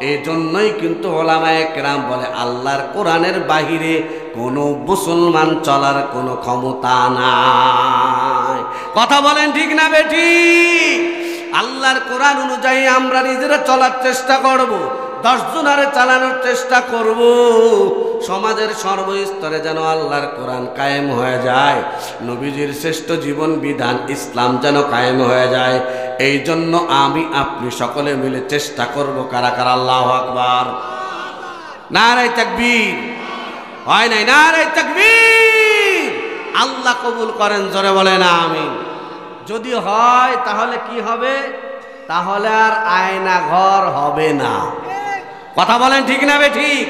এই জন্যই কিন্তু উলামায়ে কেরাম বলে আল্লাহর কোরআনের বাহিরে কোনো মুসলমান চলার কোনো ক্ষমতা নাই। কথা বলেন ঠিক না বেঠি? আল্লাহর কোরআন অনুযায়ী আমরা নিজেরা চলার চেষ্টা করব, 10 জনারে চালানোর চেষ্টা করব, সমাজের সর্বস্তরে যেন আল্লাহর কোরআন কায়েম হয়ে যায়, নবীজির শ্রেষ্ঠ জীবন বিধান ইসলাম যেন কায়েম হয়ে যায়। এই জন্য আমি আপনি সকলে মিলে চেষ্টা করব। কারা কারা আল্লাহু আকবার? নারে তাকবীর! হয় নাই? নারে তাকবীর! আল্লাহ কবুল করেন, জোরে বলেন আমিন। যদি হয় তাহলে কি হবে? তাহলে আর আয়না ঘর হবে না। কথা বলেন ঠিক না বেঠিক?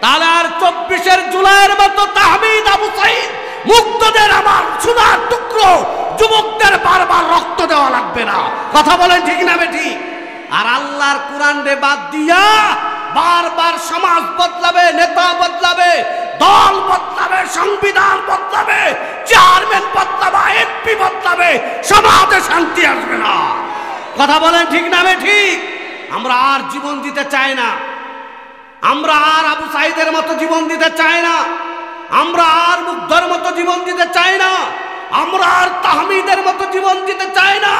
তাহলে আর 24 জুলাইয়ের মতো তাহমিদ আবু সাইদ মুক্তদের আমার সোনার টুকরো যুবকদের বারবার রক্ত দেওয়া লাগবে না। কথা বলেন ঠিক না বেঠিক? আর আল্লাহর কোরআন রে বাদ দিয়া বারবার সমাজ বদলাবে, নেতা বদলাবে, দল বদলাবে, সংবিধান বদলাবে, চেয়ারম্যান বদলাবে, এমপি বদলাবে, সমাজে শান্তি আসবে না। কথা বলেন ঠিক না বেঠিক? আমরা আর জীবন দিতে চাই না, আমরা আর আবু সাইদের মতো জীবন দিতে চাই না, আমরা আর মুগ্ধর মতো জীবন দিতে চাই না, আমরা আর তাহমিদের মতো জীবন দিতে চাই না,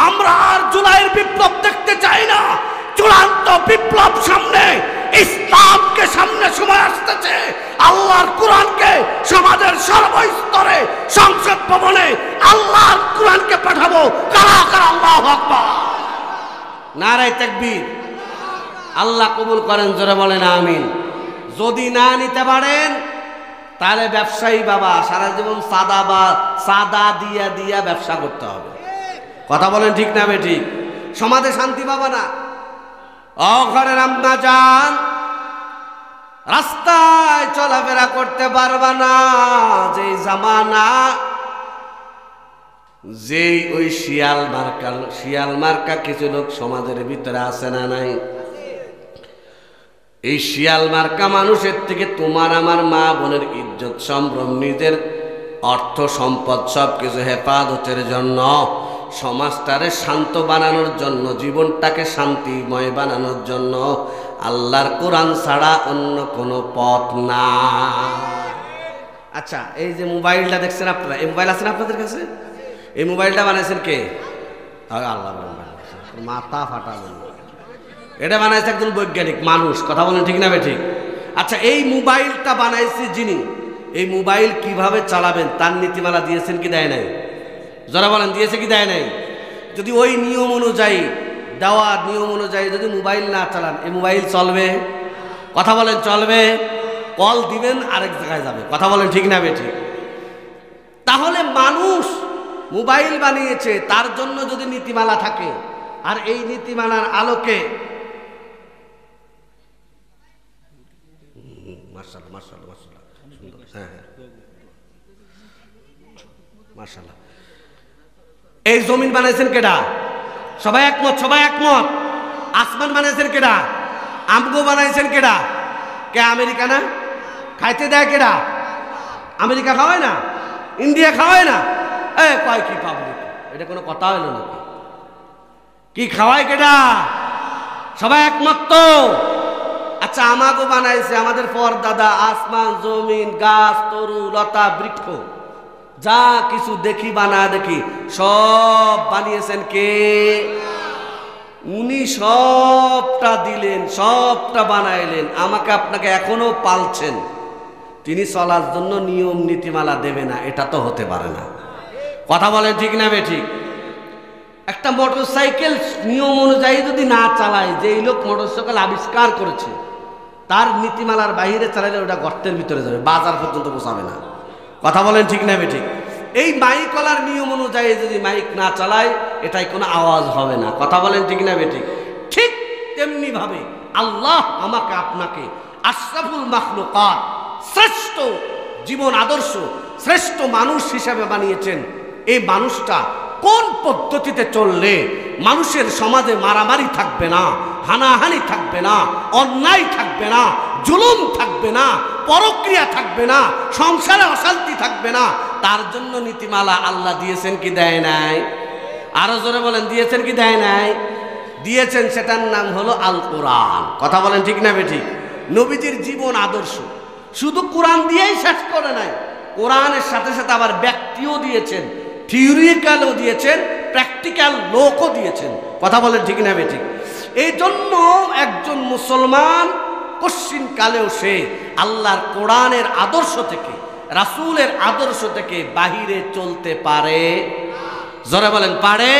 আমরা আর জুলাইয়ের বিপ্লব দেখতে চাই না। চূড়ান্ত বিপ্লব সামনে, ইসলামকে সামনে দেবো। কারা কারা আল্লাহু আকবার, নারায়ে তাকবীর। আল্লাহ কবুল করেন, জোরে বলেন আমিন। যদি না নিতে পারেন তাহলে ব্যবসায়ী বাবা সারা জীবন সাদা দিয়া দিয়া ব্যবসা করতে হবে। কথা বলেন ঠিক না বেঠিক? সমাজে শান্তি পাবা না। ঘরের আম্মা জান, রাস্তায় চলাফেরা করতে পারবা না। যেই জামানা, যেই ওই শিয়াল মার্কা কিছু লোক সমাজের ভিতরে আছে না নাই? এই শিয়াল মার্কা মানুষের থেকে তোমার আমার মা বোনের ইজ্জত সম্ভ্রম, নিজের অর্থ সম্পদ সবকিছু হেফাজতের জন্য, সমাজটারে শান্ত বানানোর জন্য, জীবনটাকে শান্তিময় বানানোর জন্য আল্লাহর কোরআন ছাড়া অন্য কোনো পথ না। আচ্ছা, এই যে মোবাইলটা দেখছেন আপনারা, এই মোবাইল আছে না আপনাদের কাছে? এই মোবাইলটা বানাইছেন কে? আল্লাহ, মাথা ফাটাবেন। এটা বানাইছে একজন বৈজ্ঞানিক মানুষ। কথা বলেন ঠিক না বেঠিক? আচ্ছা, এই মোবাইলটা বানাইছে যিনি, এই মোবাইল কিভাবে চালাবেন তার নীতিমালা দিয়েছেন কি দেয় নাই? যারা বলেন দিয়েছে কি দেয় নাই? যদি ওই নিয়ম অনুযায়ী, দেওয়া নিয়ম অনুযায়ী যদি মোবাইল না চালান, এই মোবাইল চলবে? কথা বলেন চলবে? কল দিবেন আরেক জায়গায় যাবে। কথা বলেন ঠিক না বেঠিক? তাহলে মানুষ মোবাইল বানিয়েছে, তার জন্য যদি নীতিমালা থাকে, আর এই নীতিমালার আলোকে এই জমিন বানাইছেন কেডা? সবাই একমত, সবাই একমত। আসমান বানাইছেন কেডা? আমগো বানাইছেন কেডা? কে? আমেরিকা না? খাইতে দেয় কেডা? আমেরিকা খাওয়ায় না? ইন্ডিয়া খাওয়ায় না? কয় কি পাবলিক, এটা কোনো কথা হইল নাকি? কি খাওয়ায় কেডা? সবাই একমত তো? আচ্ছা, আমাগো বানাইছে আমাদের পরদাদা, আসমান, জমিন, গাছ, তরু, লতা, বৃক্ষ, যা কিছু দেখি বানা দেখি সব বানিয়েছেন কে? উনি সবটা দিলেন, সবটা বানাইলেন, আমাকে আপনাকে এখনো পালছেন। তিনি চলার জন্য নিয়ম নীতিমালা দেবে না? এটা তো হতে পারে না। কথা বলেন ঠিক না বেঠিক? একটা মোটরসাইকেল নিয়ম অনুযায়ী যদি না চালায়, যেই লোক মোটরসাইকেল আবিষ্কার করেছে তার নীতিমালার বাইরে চালালে ওটা গর্তের ভিতরে যাবে, বাজার পর্যন্ত পৌঁছাবে না। কথা বলেন ঠিক না বেঠিক? এই মাইকলার নিয়ম অনুযায়ী যদি মাইক না চালায়, এটাই কোনো আওয়াজ হবে না। কথা বলেন ঠিক না বেঠিক? ঠিক তেমনি ভাবে আল্লাহ আমাকে আপনাকে আশরাফুল মাখলুকাত, শ্রেষ্ঠ জীবন আদর্শ, শ্রেষ্ঠ মানুষ হিসেবে বানিয়েছেন। এই মানুষটা কোন পদ্ধতিতে চললে মানুষের সমাজে মারামারি থাকবে না, হানাহানি থাকবে না, অন্যায় থাকবে না, জুলুম থাকবে না, পরক্রিয়া থাকবে না, সংসারে অশান্তি থাকবে না, তার জন্য নীতিমালা আল্লাহ দিয়েছেন কি দেয় নাই? আরো জোরে বলেন, দিয়েছেন কি দেয় নাই? দিয়েছেন। সেটার নাম হলো আল কোরআন। কথা বলেন ঠিক না বেঠিক? নবীজির জীবন আদর্শ শুধু কোরআন দিয়েই শেষ করে নাই, কোরআনের সাথে সাথে আবার ব্যক্তিও দিয়েছেন, থিওরিক্যালও দিয়েছেন, প্র্যাকটিক্যাল লোকও দিয়েছেন। কথা বলেন ঠিক না বেঠিক? এই জন্য একজন মুসলমান কশ্চিন কালেও সে আল্লাহর কোরআনের আদর্শ থেকে, রাসূলের আদর্শ থেকে বাহিরে চলতে পারে? জোরে বলেন পারে?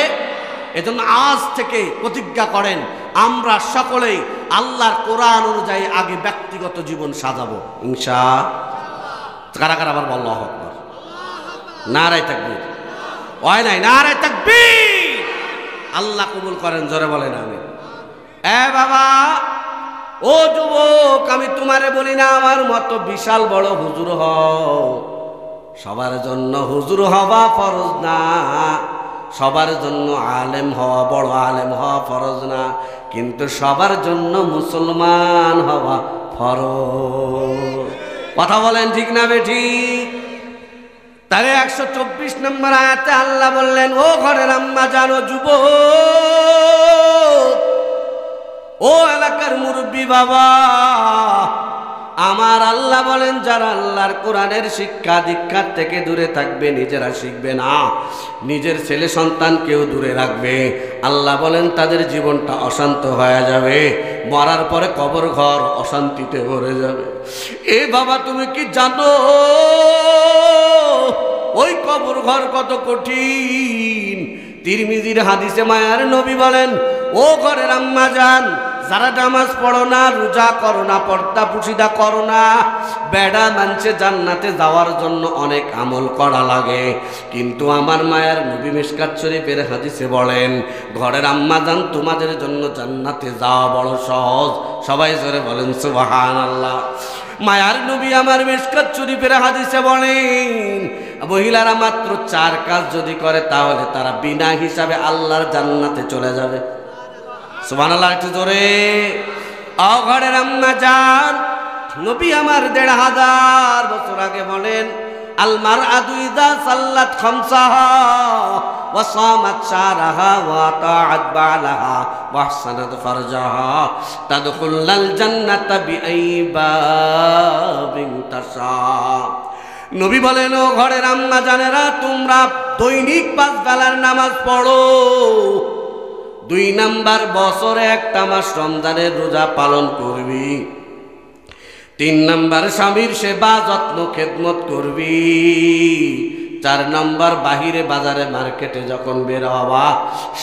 এজন্য আজ থেকে প্রতিজ্ঞা করেন, আমরা সকলেই আল্লাহর কোরআন অনুযায়ী আগে ব্যক্তিগত জীবন সাজাবো ইনশাআল্লাহ। কারা কারা আবার আল্লাহু আকবার, নারায়ে তাকবীর। হয় নাই? নারায়ে তাকবীর। আল্লাহ কবুল করেন, জোরে বলেন আমিন। বাবা, ও যুবক, আমি তোমারে বলি না আমার মতো বিশাল বড় হুজুর হও। সবার জন্য হুজুর হওয়া ফরজ না, সবার জন্য আলেম হওয়া, বড় আলেম হওয়া ফরজ না, কিন্তু সবার জন্য মুসলমান হওয়া ফরজ। কথা বলেন ঠিক না বেঠিক? তাহলে 124 নম্বর আয়াতে আল্লাহ বললেন, ও ঘরের আম্মা জানো, যুবক, ও এলাকার মুরব্বী বাবা, আমার আল্লাহ বলেন, যারা আল্লাহর কোরআনের শিক্ষা দীক্ষার থেকে দূরে থাকবে, নিজেরা শিখবে না, নিজের ছেলে সন্তানকেও দূরে রাখবে, আল্লাহ বলেন তাদের জীবনটা অশান্ত হয়ে যাবে, মরার পরে কবর ঘর অশান্তিতে ভরে যাবে। এ বাবা, তুমি কি জানো ওই কবর ঘর কত কঠিন? তিরমিজির হাদিসে মায়ার নবী বলেন, ও ঘরের আম্মা জান, যারা নামাজ পড়ো না, রোজা করো না, পর্দা পুশিদা করো না, বেড়া মানছে জান্নাতে যাওয়ার জন্য অনেক আমল করা লাগে, কিন্তু আমার মায়ার নবী মিশকাত শরীফের হাদিসে বলেন, ঘরের আম্মা জান, তোমাদের জন্য জান্নাতে যাওয়া বড় সহজ। সবাই জোরে বলেন সুবহানাল্লাহ। মায়ার নবী আমার মিশকাত শরীফের হাদিসে বলেন, মহিলারা মাত্র 4 কাজ যদি করে তাহলে তারা বিনা হিসাবে আল্লাহর জান্নাতে চলে যাবে। সুবহানাল্লাহ, একটু জোরে। ঘরের আম্মা জান, নবী আমার 1500 বছর আগে বলেন, আল মারআতু ইযা সাল্লাত খামসাহা ওয়া সামাত শাহরাহা ওয়া আতাআত বালাহা ওয়া আহসানাত ফারজাহা তাদখুলুল জান্নাতা বিআইবাবিন তাশা। নবী বলেন, ও ঘরের আম্মা জানেরা, তোমরা দৈনিক 5 বেলার নামাজ পড়ো, 2 নাম্বার বছরে 1টা মাস রমজানের রোজা পালন করবি, 3 নাম্বার স্বামীর সেবা যত্ন খেদমত করবি, 4 নাম্বার বাহিরে বাজারে মার্কেটে যখন বের হবা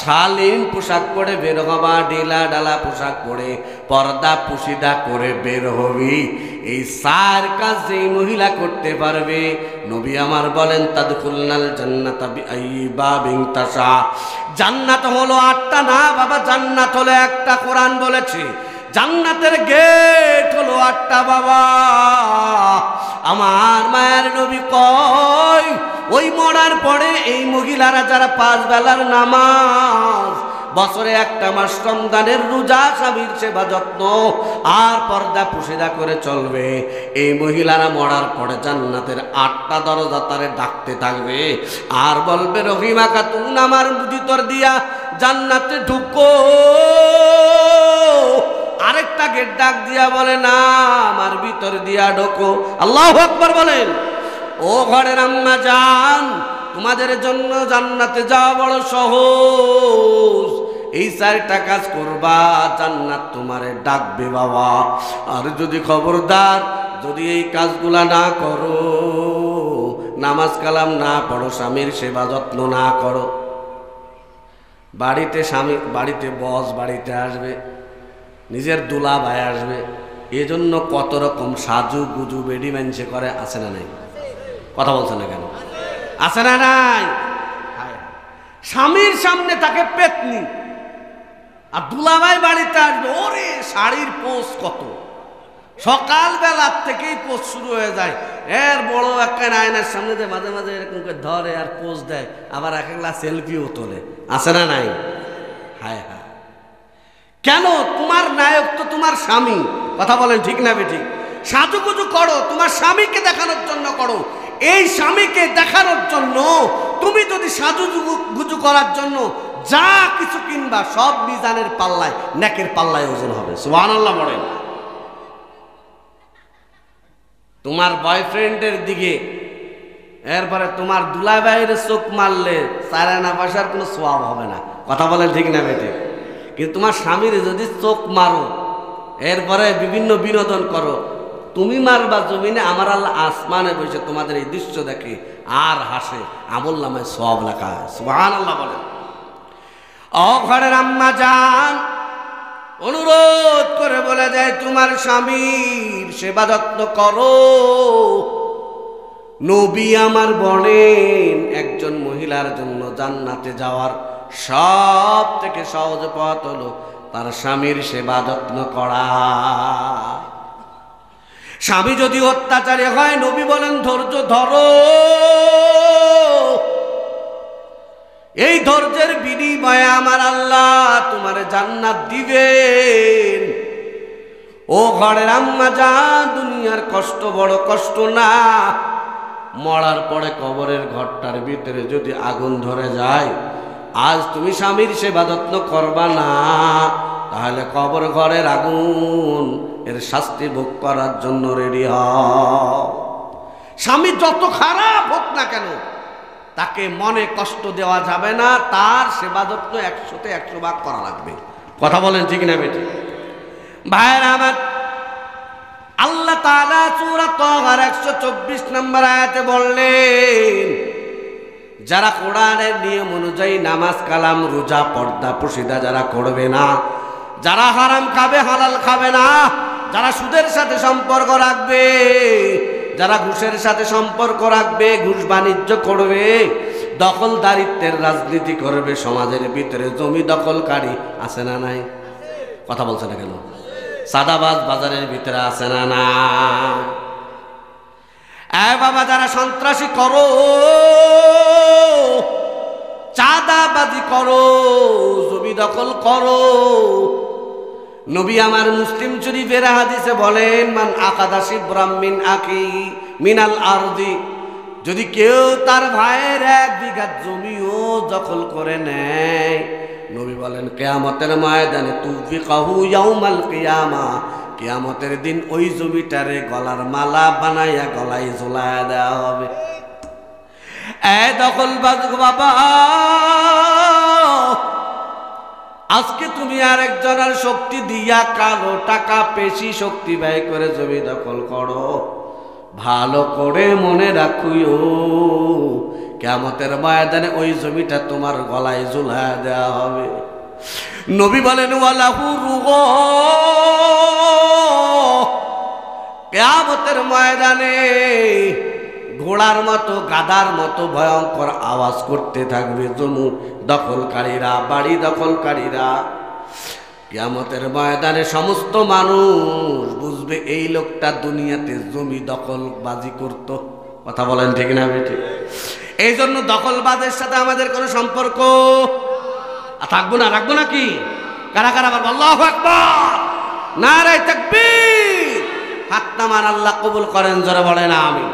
শালীন পোশাক পরে বের হবা, ঢিলা ঢালা পোশাক পরে পর্দা পুশিদা করে বের হবি। এই 4 কাজ যেই মহিলা করতে পারবে, নবী আমার বলেন, তাদখুলুল জান্নাতা বিআইবাবিন তাশা। জান্নাত হলো 8টা না বাবা, জান্নাত হলো একটা। কোরআন বলেছে জান্নাতের গেট হলো 8টা বাবা। আমার মায়ের নবী কয়, ওই মরার পরে এই মহিলারা যারা 5 বেলার নামাজ, বছরে 1টা মাস রমজানের রোজা, স্বামীর সেবা যত্ন আর পর্দা পুশিদা করে চলবে, এই মহিলারা মরার পরে জান্নাতের 8টা দরজা তারে ডাকতে থাকবে আর বলবে, রহিমা খাতুন, আমার ভিতর দিয়া জান্নাতে ঢুকো। আরেকটা গেট ডাক দিয়া বলে, না, আমার ভিতর দিয়া ঢোকো। আল্লাহু আকবার বলেন। ও ঘরের আম্মা জান, তোমাদের জন্য জান্নাতে যাওয়া বড় সহজ। এই 4টা কাজ করবা, জান্নাত তোমারে ডাকবে বাবা। আর যদি খবরদার যদি এই কাজগুলা না করো, নামাজ কালাম না পড়ো, স্বামীর সেবা যত্ন না করো, বাড়িতে বস বাড়িতে আসবে, নিজের দুলা ভাই আসবে, এজন্য কত রকম সাজু গুজু বেডি মানছে করে, আছে না নাই? কথা বলছে না কেন? আছে না নাই? স্বামীর সামনে তাকে পেতনি, আর দুলাভাই বাড়িতে আসবে, ওরে শাড়ির পোজ কত, সকালবেলার থেকেই পোজ শুরু হয়ে যায়। এর বড় একটা আয়নার সামনে যে মাঝে মাঝে এরকম করে ধরে আর পোজ দেয়, আবার এক একলা সেলফিও তোলে, আছে না নাই? হায় হায়, কেন? তোমার নায়ক তো তোমার স্বামী। কথা বলেন ঠিক না বেঠিক? সাজুগুজু করো তোমার স্বামীকে দেখানোর জন্য করো। এই স্বামীকে দেখানোর জন্য তুমি যদি সাজুগুজু করার জন্য যা কিছু কিনবা, সব মিজানের পাল্লায়, নেকের পাল্লায় ওজন হবে। সুবহানাল্লাহ বলেন। তোমার বয়ফ্রেন্ডের দিকে, এরপরে তোমার দুলাভাইয়ের চোখ মারলে 4 আনা পয়সার কোনো সওয়াব হবে না। কথা বলেন ঠিক না বেঠিক? কিন্তু তোমার স্বামীর যদি চোখ মারো, এরপরে বিভিন্ন বিনোদন করো, তুমি মারবা জমিনে, আমার আল্লাহ আসমানে বসে তোমাদের এই দৃশ্য দেখে আর হাসে, আমল নামায় সওয়াব লেখা হয়। সুবহানাল্লাহ বলেন। ও ঘরের আম্মা জান, অনুরোধ করে বলে যায়, তোমার স্বামীর সেবা যত্ন করো। নবী আমার বলেন, একজন মহিলার জন্য জান্নাতে যাওয়ার সব থেকে সহজ পথ হলো তার স্বামীর সেবা যত্ন করা। স্বামী যদি অত্যাচারী হয়, নবী বলেন, ধৈর্য ধরো, এই ধৈর্যের বিনিময়ে আমার আল্লাহ তোমার জান্নাত দিবেন। ও ঘরের আম্মা জান, দুনিয়ার কষ্ট বড় কষ্ট না, মরার পরে কবরের ঘরটার ভিতরে যদি আগুন ধরে যায়, আজ তুমি স্বামীর সেবা যত্ন করবা না, তাহলে কবর ঘরের আগুন এর শাস্তি ভোগ করার জন্য রেডি হও। স্বামী যত খারাপ হোক না কেন, তাকে মনে কষ্ট দেওয়া যাবে না, তার সেবা যত্ন 100তে 100 ভাগ করা লাগবে। কথা বলেন ঠিক না বেটি? ভাইরা আমার, আল্লাহ তাআলা সূরা তাহার 124 নম্বর আয়াতে বললেন, যারা কোরআনের নিয়ম অনুযায়ী নামাজ কালাম রোজা পর্দা পশিদা যারা করবে না, যারা হারাম খাবে হালাল খাবে না, যারা সুদের সাথে সম্পর্ক রাখবে, যারা ঘুষের সাথে সম্পর্ক রাখবে, ঘুষ বাণিজ্য করবে, দখলদারিত্বের রাজনীতি করবে, সমাজের ভিতরে জমি দখলকারী আছে না নাই? কথা বলছে না কেন? সাদাবাজ বাজারের ভিতরে আছে না না? বাবা, যারা সন্ত্রাসী করো, চাঁদাবাজি করো, জমি দখল করো, নবী আমার মুসলিম শরীফের হাদিসে বলেন, মান আকাদা শিবরাম মিন আকি মিনাল আরদি, যদি কেউ তার ভাইয়ের 1 বিঘা জমিও দখল করে নেয়, নবী বলেন কিয়ামতের ময়দানে তুফিকাহু ইয়াউমাল কিয়ামা, কিয়ামতের দিন ওই জমিটারে গলার মালা বানাইয়া গলায় ঝোলায়া দেওয়া হবে। দখলবাজ বাবা, আজকে তুমি আরেকজনের শক্তি দিয়া কালো টাকা পেশি শক্তি ব্যয় করে জমি দখল করো, ভালো করে মনে রাখিও কিয়ামতের ময়দানে ওই জমিটা তোমার গলায় ঝুলায়া দেওয়া হবে। নবী বলেন ওয়ালাহু রুগ, কিয়ামতের ময়দানে ঘোড়ার মতো গাধার মতো ভয়ঙ্কর আওয়াজ করতে থাকবে জমি দখলকারীরা, বাড়ি দখলকারীরা। কিয়ামতের ময়দানে সমস্ত মানুষ বুঝবে এই লোকটা দুনিয়াতে জমি দখলবাজি করত। কথা বলেন ঠিক না বেঠিক? এই জন্য দখলবাজের সাথে আমাদের কোনো সম্পর্ক থাকবো না, রাখবো নাকি? কারা কারা বলবো আল্লাহু আকবার, নারে তাকবীর, হাত নামান, আল্লাহ কবুল করেন, জোরে বলেন আমিন।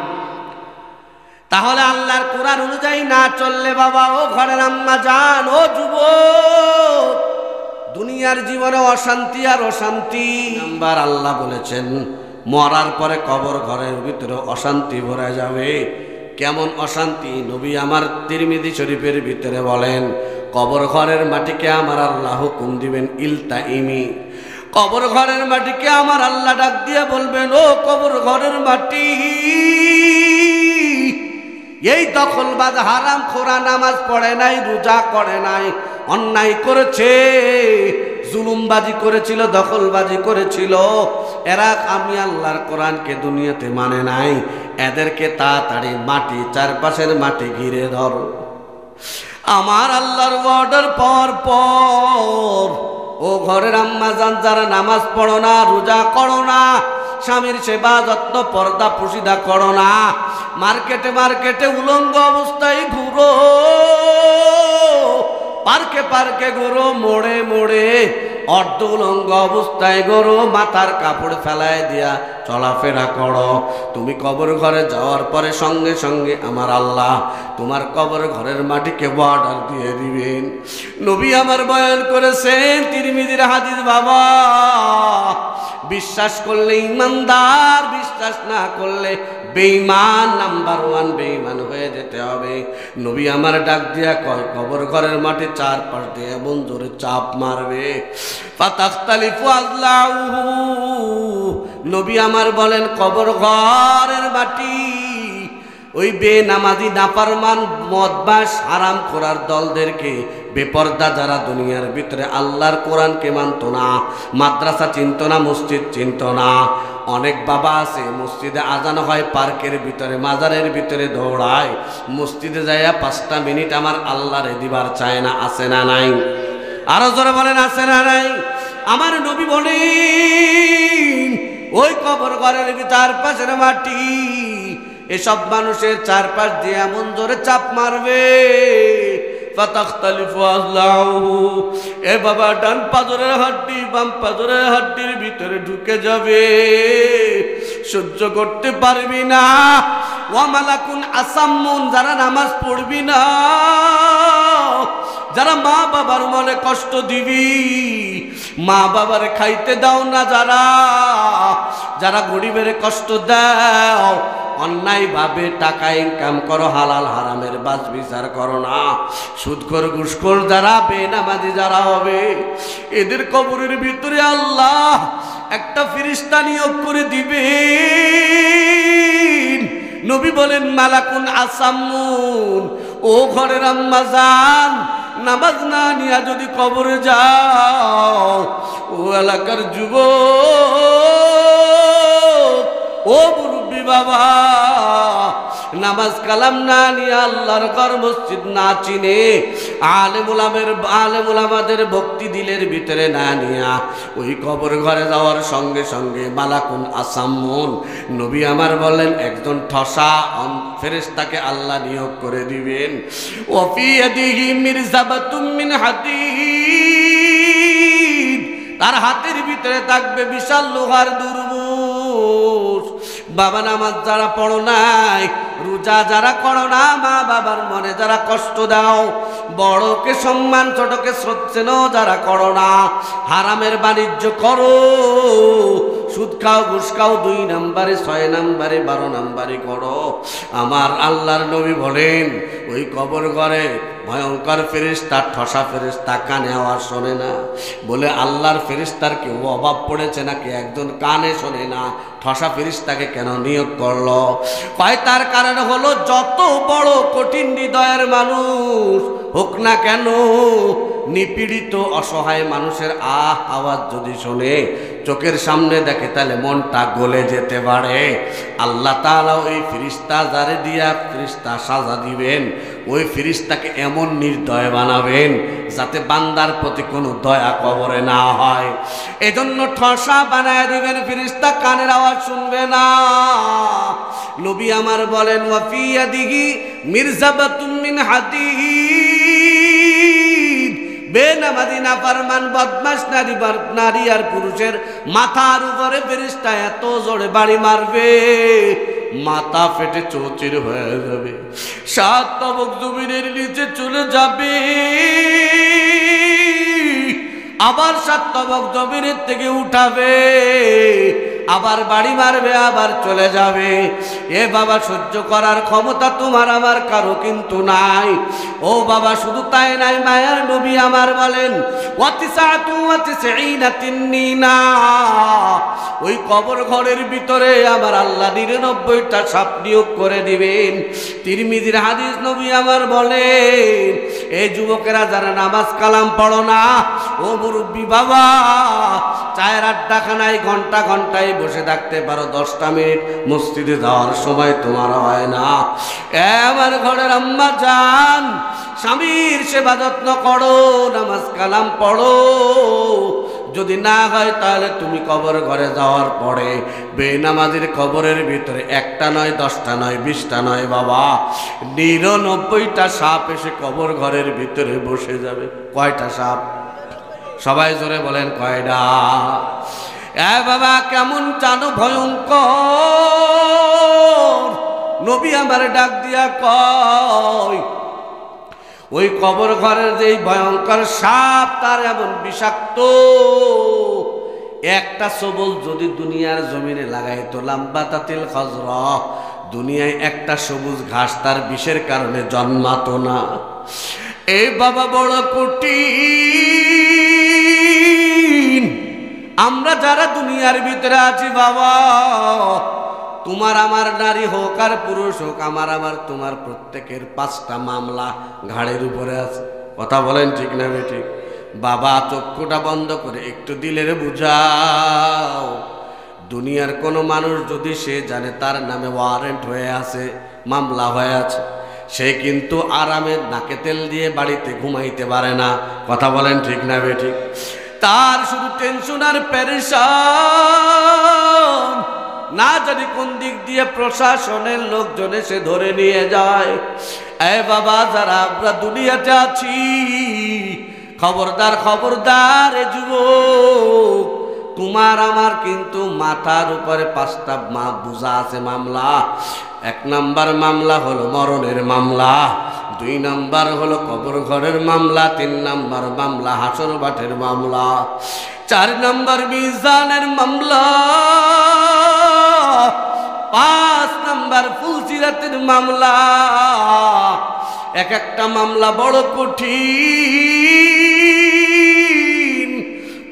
তাহলে আল্লাহর কোরআন অনুযায়ী না চললে বাবা, ও ঘরের আম্মা জান, ও যুবক, দুনিয়ার জীবনে অশান্তি আর অশান্তি। নাম্বার আল্লাহ বলেছেন মরার পরে কবর ঘরের ভিতরে অশান্তি ভরে যাবে। কেমন অশান্তি? নবী আমার তিরমিজি শরীফের ভিতরে বলেন, কবর ঘরের মাটিকে আমার আল্লাহ হুকুম দিবেন ইলতাইমি, কবর ঘরের মাটিকে আমার আল্লাহ ডাক দিয়ে বলবেন, ও কবর ঘরের মাটি, এই দখলবাজ হারাম খোরা নামাজ পড়ে নাই, রোজা করে নাই, অন্যায় করেছে, জুলুমবাজি করেছিল, দখলবাজি করেছিল, এরা আমি আল্লাহর কোরআনকে দুনিয়াতে মানে নাই, এদেরকে তাড়াতাড়ি মাটি, চারপাশের মাটি ঘিরে ধরো। আমার আল্লাহর অর্ডার পর পর ও ঘরের আম্মা জান, যারা নামাজ পড়ো না, রোজা করো না, স্বামীর সেবা যত্ন পর্দা পুশিদা করো না, মার্কেটে মার্কেটে উলঙ্গ অবস্থায় ঘুরো, পার্কে পার্কে ঘুরো, মোড়ে মোড়ে অর্ধ উলঙ্গ অবস্থায় ঘুরো, মাথার কাপড় ফেলায় দিয়া চলাফেরা করো, তুমি কবর ঘরে যাওয়ার পরে সঙ্গে সঙ্গে আমার আল্লাহ তোমার কবর ঘরের মাটিকে অর্ডার দিয়ে দিবেন। নবী আমার বয়ান করেছেন তিরমিজির হাদিস বাবা, বিশ্বাস করলে ইমানদার, বিশ্বাস না করলে বেঈমান, নাম্বার 1 বেঈমান হয়ে যেতে হবে। নবী আমার ডাক দিয়া কয়, কবর ঘরের মাটি চারপাশ দিয়ে এমন জোরে চাপ মারবে, ফাতাখতালিফু আযলাউহু, নবী আমার বলেন কবর ঘরের মাটি ওই বেনামাজি নাফরমান মদবাস হারাম করার দলদেরকে, বেপর্দা যারা দুনিয়ার ভিতরে আল্লাহর কোরআনকে মানত না, মাদ্রাসা চিনত না, মসজিদ চিনত না, অনেক বাবা আছে মসজিদে আজান হয়, পার্কের ভিতরে মাজারের ভিতরে দৌড়ায়, মসজিদে যাইয়া 5টা মিনিট আমার আল্লাহরে দিবার চায় না, আছে না নাই? আরো জোরে বলেন আছে না নাই? আমার নবী বলেন ওই কবর ঘরের চারপাশের মাটি এসব মানুষের চারপাশ দিয়ে এমন জোরে চাপ মারবে, ফাতাখতালিফু আযলাউহু, এ বাবা ডান পাজরের হাড্ডি বাম পাজরের হাড্ডির ভিতরে ঢুকে যাবে, সহ্য করতে পারবি না। ওয়া মালাকুন আসাম্মুন, যারা নামাজ পড়বি না, যারা মা বাবার মনে কষ্ট দিবি, মা বাবার খাইতে দাও না, যারা যারা গরিবের কষ্ট দাও, অন্যায় ভাবে টাকা ইনকাম করো, হালাল হারামের বাজ বিচার করো না, সুদখোর ঘুষখোর যারা বেনামাজি যারা হবে, এদের কবরের ভিতরে আল্লাহ একটা ফেরেশতা নিয়োগ করে দিবে। নবী বলেন মালাকুন আসাম্মুন, ও ঘরের আম্মা জান, নামাজ না নিয়া যদি কবরে যাও, ও এলাকার যুবক, ও মুরব্বী বাবা, নামাজ কালাম না নিয়ে আল্লাহর ঘর মসজিদ না চিনে, আলেম উলামাদের ভক্তি দিলের ভিতরে না নিয়া ওই কবর ঘরে যাওয়ার সঙ্গে সঙ্গে মালাকুন আসামুন, নবী আমার বলেন একজন ঠসা ফেরেশতাকে আল্লাহ নিয়োগ করে দিবেন। ওয়াফি ইয়াদিহি মিরজাবাতুম মিন হাদিদ, তার হাতের ভিতরে থাকবে বিশাল লোহার দুর্মুষ। বাবা নামাজ যারা পড়ো নাই, রোজা যারা করো না, মা বাবার মনে যারা কষ্ট দাও, বড়কে সম্মান ছোটকে শ্রদ্ধা যারা করো না, হারামের বাণিজ্য করো, সুদ খাও ঘুষ খাও, 2 নম্বরে 6 নম্বরে 12 নম্বরে করো, আমার আল্লাহর নবী বলেন ওই কবর ঘরে ভয়ঙ্কর ফেরেশতা, ঠসা ফেরেশতা, কানে আওয়াজ শোনে না। বলে আল্লাহর ফেরেশতার কেউ অভাব পড়েছে নাকি একজন কানে শোনে না, ঠসা ফেরেশতাকে কেন নিয়োগ করলো? কয় তার কারণ হলো যত বড় কঠিন হৃদয়ের মানুষ হোক না কেন, নিপীড়িত অসহায় মানুষের আওয়াজ যদি শোনে, চোখের সামনে দেখে, তাহলে মনটা গলে যেতে পারে। আল্লাহ তাআলা ওই ফেরেশতা যারে দিয়া ফেরেশতা সাজা দিবেন, ওই ফেরেশতাকে এমন নির্দয় বানাবেন যাতে বান্দার প্রতি কোনো দয়া কবরে না হয়। এজন্য ঠসা বানায় দিবেন, ফেরেশতা কানের আওয়াজ শুনবে না। নবী আমার বলেন ওয়াফি ইয়াদিহি মিরজাবাতুম মিন হাদিদ, বেনামাজি নাফরমান বদমাশ নারী আর পুরুষের মাথার উপরে ফেরেশতা এত জোরে বাড়ি মারবে, মাথা ফেটে চৌচির হয়ে যাবে, 7 তবক জমিনের নিচে চলে যাবে, আবার 7 তবক জমিনের থেকে উঠাবে, আবার বাড়ি মারবে, আবার চলে যাবে। এ বাবা, সহ্য করার ক্ষমতা তোমার আমার কারো কিন্তু নাই। ও বাবা, শুধু তাই নাই, মায়ার নবী আমার বলেন ওই কবর ঘরের ভিতরে আমার আল্লাহ 99টা সাপ নিয়োগ করে দিবেন। তিরমিজির হাদিস, নবী আমার বলেন এই যুবকেরা যারা নামাজ কালাম পড়ো না, ও মুরব্বী বাবা, চায়ের আড্ডাখানায় ঘন্টা ঘন্টায় বসে থাকতে পারো, 10টা মিনিট মসজিদে যাওয়ার সময় তোমার হয় না। আমার ঘরের আম্মা জান, স্বামীর সেবা যত্ন করো, নামাজ কালাম পড়ো, যদি না হয় তাহলে তুমি কবর ঘরে যাওয়ার পরে বেনামাজির কবরের ভিতরে 1টা নয়, 10টা নয়, 20টা নয় বাবা, 99টা সাপ এসে কবর ঘরের ভিতরে বসে যাবে। কয়টা সাপ? সবাই জোরে বলেন কয়টা? এ বাবা, কেমন জানো ভয়ঙ্কর। নবী আমার ডাক দিয়া কয় ওই কবর ঘরের যে ভয়ঙ্কর সাপ, তার এমন বিষাক্ত, একটা সবল যদি দুনিয়ার জমিনে লাগাইতো, লাম্বাতাতিল খজরা, দুনিয়ায় একটা সবুজ ঘাস তার বিষের কারণে জন্মাতো না। এই বাবা বড় কঠিন। আমরা যারা দুনিয়ার ভিতরে আছি বাবা, তোমার আমার নারী হোক আর পুরুষ হোক, আমার তোমার প্রত্যেকের 5টা মামলা ঘাড়ের উপরে আছে। কথা বলেন ঠিক না বেঠিক? বাবা, চক্ষুটা বন্ধ করে একটু দিলের বুঝাও, দুনিয়ার কোনো মানুষ যদি সে জানে তার নামে ওয়ারেন্ট হয়ে আছে, মামলা হয়ে আছে, সে কিন্তু আরামে নাকে তেল দিয়ে বাড়িতে ঘুমাইতে পারে না। কথা বলেন ঠিক না বেঠিক? তার শুধু টেনশন আর পেরেশান, না জানি কোন দিক দিয়ে প্রশাসনের লোকজন এসে ধরে নিয়ে যায়। এ বাবা, যারা আমরা দুনিয়াতে আছি, খবরদার খবরদার, এ যুবক, তোমার আমার কিন্তু মাথার উপরে 5টা বোঝা আছে মামলা। 1 নাম্বার মামলা হলো মরণের মামলা, 2 নাম্বার হলো কবর ঘরের মামলা, 3 নাম্বার মামলা হাসর বাটের মামলা, 4 নাম্বার মিজানের মামলা, 5 নাম্বার ফুলসিরাতের মামলা। একটা মামলা বড় কঠিন।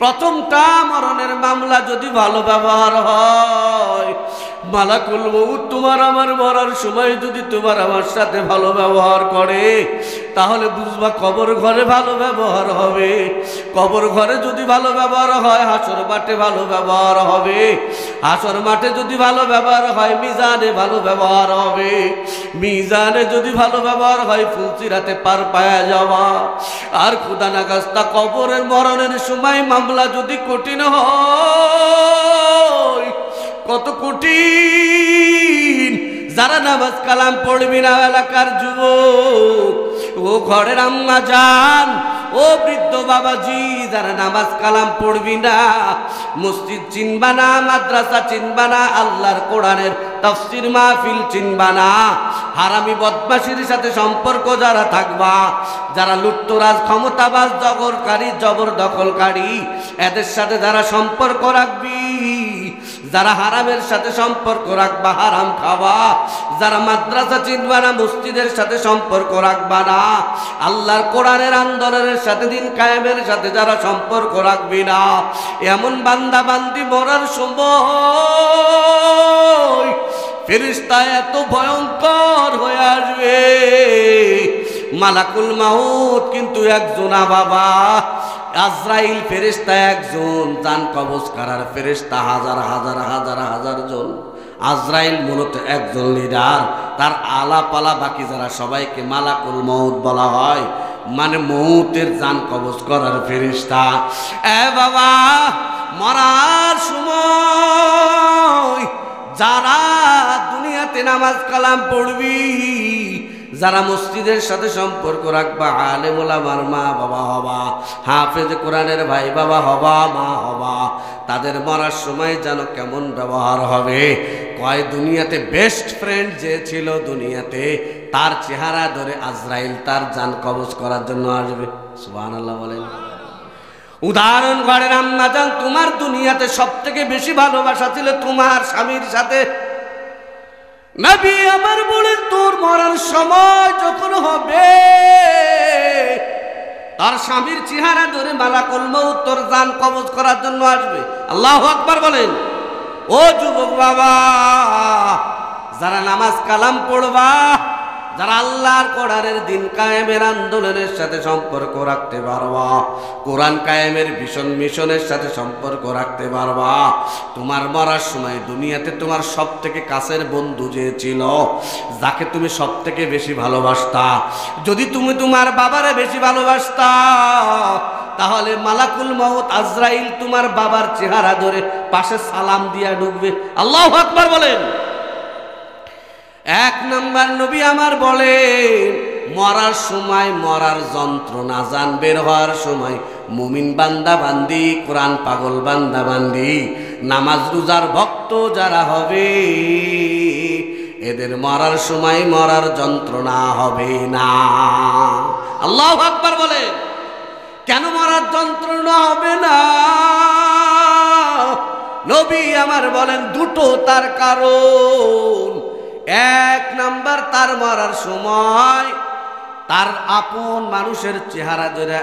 প্রথমটা মরণের মামলা যদি ভালো ব্যবহার হয়, মালাকুল মউত তোমার আমার মরার সময় যদি তোমার আমার সাথে ভালো ব্যবহার করে তাহলে বুঝবা কবর ঘরে ভালো ব্যবহার হবে। কবর ঘরে যদি ভালো ব্যবহার হয় হাসর মাঠে ভালো ব্যবহার হবে। হাসর মাঠে যদি ভালো ব্যবহার হয় মিজানে ভালো ব্যবহার হবে। মিজানে যদি ভালো ব্যবহার হয় ফুলসিরাতে পার পায়া যাওয়া। আর খুদা নাগাস্তা কবরের মরণের সময় মামলা যদি কঠিন হয়, কত কঠিন। যারা নামাজ কালাম পড়বি না এলাকার যুবক, ও ঘরের আম্মা জান, ও বৃদ্ধ বাবাজি, যারা নামাজ কালাম পড়বি না, মসজিদ চিনবা না, মাদ্রাসা চিনবা না, আল্লাহর কোরআনের তাফসীর মাহফিল চিনবা না, হারামি বদমাশির সাথে সম্পর্ক যারা থাকবা, যারা লুটতরাজ ক্ষমতাবাজ জবরদখলকারী, এদের সাথে যারা সম্পর্ক রাখবি, যারা হারামের সাথে সম্পর্ক রাখবা হারাম খাবা, যারা মাদ্রাসা চিনবা না, মসজিদের সাথে সম্পর্ক রাখবা না, আল্লাহর কোরআনের আন্দোলনের সাথে দিন কায়েমের সাথে যারা সম্পর্ক রাখবি না, এমন বান্দা বান্দি মরার সময় ফেরেশতা এত ভয়ঙ্কর হয়ে আসবে। মালাকুল মাউত কিন্তু একজন বাবা, আজরাইল ফেরেশতা একজন, জান কবজ করার ফেরেশতা হাজার হাজার হাজার হাজার জন। আজরাইল মূলত একজন লিডার, তার আলাপালা বাকি যারা সবাইকে মালাকুল মউত বলা হয়, মানে মউতের জান কবজ করার ফেরেশতা। এ বাবা, মরার সময় যারা দুনিয়াতে নামাজ কালাম পড়বি, যারা মসজিদের সাথে সম্পর্ক রাখবা, আলেম ওলামার মা বাবা হবা, হাফেজ কোরআনের ভাই বাবা হবা, মা হবা, তাদের মরার সময় যেন কেমন ব্যবহার হবে। কয় দুনিয়াতে বেস্ট ফ্রেন্ড যে ছিল দুনিয়াতে, তার চেহারা ধরে আজরাইল তার জান কবজ করার জন্য আসবে। সুবহানাল্লাহ বলেন। উদাহরণ ঘরের আম্মা জান, তোমার দুনিয়াতে সব থেকে বেশি ভালোবাসা ছিল তোমার স্বামীর সাথে। নবী আমার বলেন, তোর মরার সময় যখন হবে, তার স্বামীর চেহারা ধরে মালাকুল মউত তোর জান কবজ করার জন্য আসবে। আল্লাহু আকবার বলেন। ও যুবক বাবা, যারা নামাজ কালাম পড়বা, যারা আল্লাহর কোরআনের দিন কায়েমের আন্দোলনের সাথে সম্পর্ক রাখতে পারবা, কোরআন কায়েমের মিশনের সাথে সম্পর্ক রাখতে পারবা, তোমার মরার সময় দুনিয়াতে তোমার সব থেকে কাছের বন্ধু যে ছিল, যাকে তুমি সব থেকে বেশি ভালোবাসতা, যদি তুমি তোমার বাবারে বেশি ভালোবাসতা, তাহলে মালাকুল মউত আজরাইল তোমার বাবার চেহারা ধরে পাশে সালাম দিয়া ঢুকবে। আল্লাহু আকবার বলেন। এক নম্বর নবী আমার বলেন, মরার সময় মরার যন্ত্রণা জান বের হওয়ার সময় মুমিন বান্দা বান্দি, কোরআন পাগল বান্দা বান্দি, নামাজ রোজার ভক্ত যারা হবে, এদের মরার সময় মরার যন্ত্রণা হবে না। আল্লাহু আকবার বলেন। কেন মরার যন্ত্রণা হবে না? নবী আমার বলেন, দুটো তার কারণ। এক নাম্বার, তার মরার সময় তার আপন মানুষের চেহারা ধরে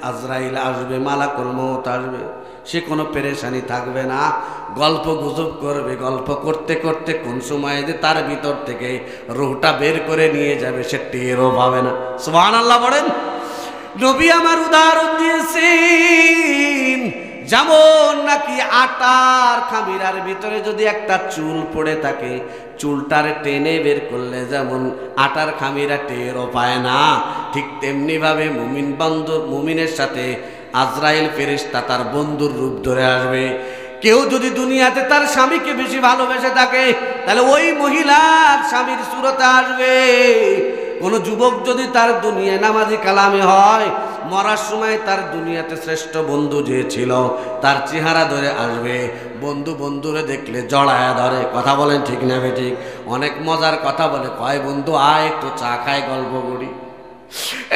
আজরাইল আসবে, মালাকুল মউত আসবে, সে কোনো পেরেশানি থাকবে না, গল্প গুজব করবে, গল্প করতে করতে কোন সময় যে তার ভিতর থেকে রূহটা বের করে নিয়ে যাবে সে টেরও পাবে না। সুবহানাল্লাহ বলেন। নবী আমার উদাহরণ দিয়েছেন, যেমন নাকি আটার খামিরার ভিতরে যদি একটা চুল পড়ে থাকে, চুলটার টেনে বের করলে যেমন আটার খামিরা টেরও পায় না, ঠিক তেমনি ভাবে মুমিনের সাথে আজরাইল ফেরেশতা তার বন্ধুর রূপ ধরে আসবে। কেউ যদি দুনিয়াতে তার স্বামীকে বেশি ভালোবেসে থাকে, তাহলে ওই মহিলার স্বামীর সুরতে আসবে। কোন যুবক যদি তার দুনিয়ায় নামাজি কালামে হয়, মরার সময় তার দুনিয়াতে শ্রেষ্ঠ বন্ধু যে ছিল তার চেহারা ধরে আসবে। বন্ধু বন্ধুরে দেখলে জড়ায়া ধরে। কথা বলেন ঠিক না বেঠিক? অনেক মজার কথা বলে, কয় বন্ধু আয় একটু চা খাই, গল্প করি।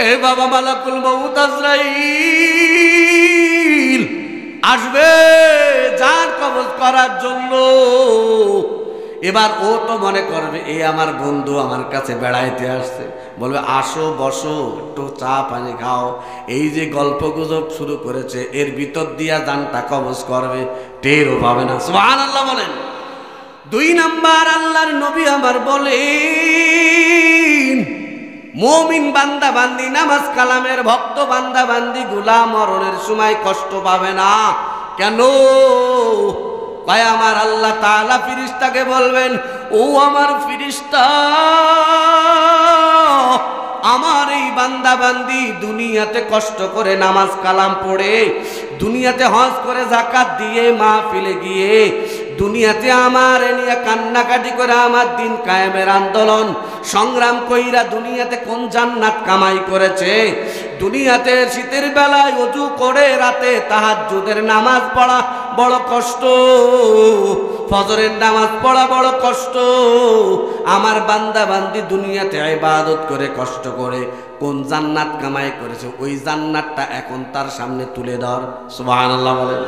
এ বাবা, মালাকুল মউত আজরাইল আসবে জান কবজ করার জন্য। এবার ও তো মনে করবে এ আমার বন্ধু আমার কাছে বেড়াইতে আসছে, বলবে আসো বসো একটু চা পানি খাও, এই যে গল্প গুজব শুরু করেছে এর ভিতর দিয়া জানটা কবজ করবে, টেরও পাবে না। সুবহানাল্লাহ বলেন। দুই নাম্বার আল্লাহর নবী আমার বলেন, মুমিন বান্দা বান্দি নামাজ কালামের ভক্ত বান্দা বান্দি গুলা মরণের সময় কষ্ট পাবে না। কেন? কয় আমার আল্লাহ তাআলা ফেরেশতাকে বলবেন, ও আমার ফেরেশতা, আমার এই বান্দা বান্দি দুনিয়াতে কষ্ট করে নামাজ কালাম পড়ে, দুনিয়াতে হজ করে যাকাত দিয়ে মাহফিলে গিয়ে, দুনিয়াতে আমার নিয়ে কান্নাকাটি করে আমার দিন কায়েমের আন্দোলন সংগ্রাম কইরা দুনিয়াতে কোন জান্নাত কামাই করেছে, দুনিয়াতে শীতের বেলায় ওযু করে রাতে তাহাজ্জুদের নামাজ পড়া বড় কষ্ট, ফজরের নামাজ পড়া বড় কষ্ট। আমার বান্দা বান্দি দুনিয়াতে ইবাদত করে কষ্ট করে কোন জান্নাত কামাই করেছে, ওই জান্নাতটা এখন তার সামনে তুলে ধর। সুবহানাল্লাহ বলেন।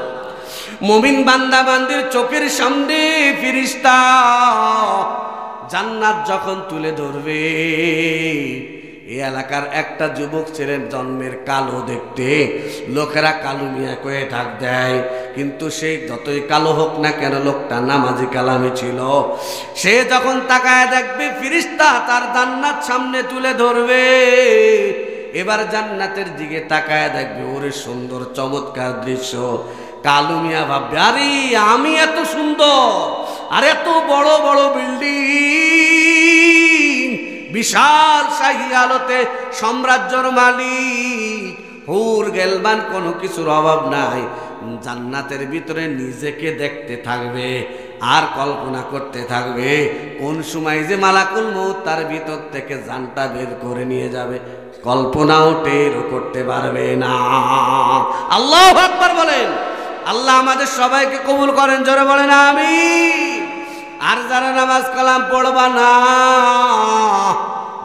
মুমিন বান্দা বান্দির চোখের সামনে ফেরেশতা জান্নাত যখন তুলে ধরবে, এই এলাকার একটা যুবক ছেলের জন্মের কালো দেখতে, লোকেরা কালো মিয়া কয়ে ডাক দেয়, কিন্তু সে যতই কালো হোক না কেন লোকটা নামাজি কালামি ছিল। সে যখন তাকায় দেখবে ফেরেশতা তার জান্নাত সামনে তুলে ধরবে, এবার জান্নাতের দিকে তাকায় দেখবে ওরে সুন্দর চমৎকার দৃশ্য। কালু মিয়া ভাববে, আরে আমি এত সুন্দর, আর এত বড় বড় বিল্ডিং, বিশাল শাহী আলোতে সাম্রাজ্যর মালিক, হুর গেলবান কোনো কিছুর অভাব নাই, জান্নাতের ভিতরে নিজেকে দেখতে থাকবে আর কল্পনা করতে থাকবে কোন সময় যে মালাকুল মউত তার ভিতর থেকে জানটা বের করে নিয়ে যাবে, কল্পনাও টেরও করতে পারবে না। আল্লাহু আকবার বলেন। আল্লাহ আমাদের সবাইকে কবুল করেন, জোরে বলেন আমিন। আর যারা নামাজ কালাম পড়বা না,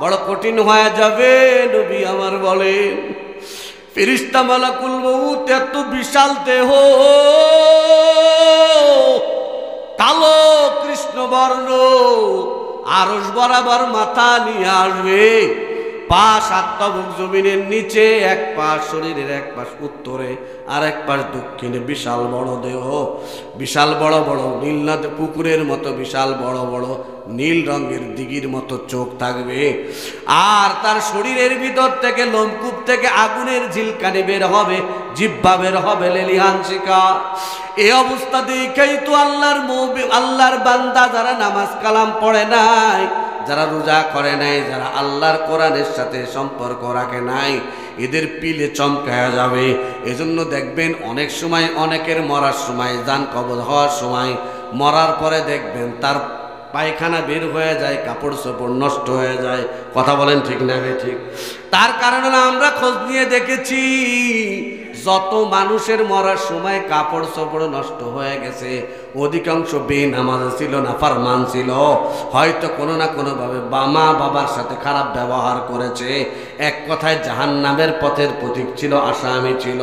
বড় কঠিন হয়ে যাবে। নবী আমার বলেন, ফেরেশতা মালাকুল মউত এত বিশাল দেহ, কালো কৃষ্ণ বর্ণ, আরশ বরাবর মাথা নিয়ে আসবে, পা সাতটা বুক জমিনের নিচে, এক পাশ শরীরের এক পাশ উত্তরে আর এক পাশ দক্ষিণে, বিশাল বড় দেহ, বিশাল বড় বড় নীল নদ পুকুরের মতো বিশাল বড় বড় নীল রঙের দিঘির মতো চোখ থাকবে, আর তার শরীরের ভিতর থেকে লোমকূপ থেকে আগুনের ঝিলকানি বের হবে, জিহ্বা বের হবে লেলিহান শিখা। এই অবস্থা দেখেই তো আল্লাহর বান্দা যারা নামাজ কালাম পড়ে নাই, যারা রোজা করে নাই, যারা আল্লাহর কোরআনের সাথে সম্পর্ক রাখে নাই, এদের পিলে চমকায়া যাবে। এজন্য দেখবেন অনেক সময় অনেকের মরার সময়, জান কবজ হওয়ার সময়, মরার পরে দেখবেন তার পায়খানা বের হয়ে যায়, কাপড় চোপড় নষ্ট হয়ে যায়। কথা বলেন ঠিক না ঠিক? তার কারণে আমরা খোঁজ নিয়ে দেখেছি যত মানুষের মরার সময় কাপড় চোপড় নষ্ট হয়ে গেছে, অধিকাংশ বেনামাজি ছিল, নাফরমান ছিল, হয়তো কোনো না কোনোভাবে মা বাবার সাথে খারাপ ব্যবহার করেছে, এক কথায় জাহান্নামের পথের প্রতীক ছিল, আসামি ছিল।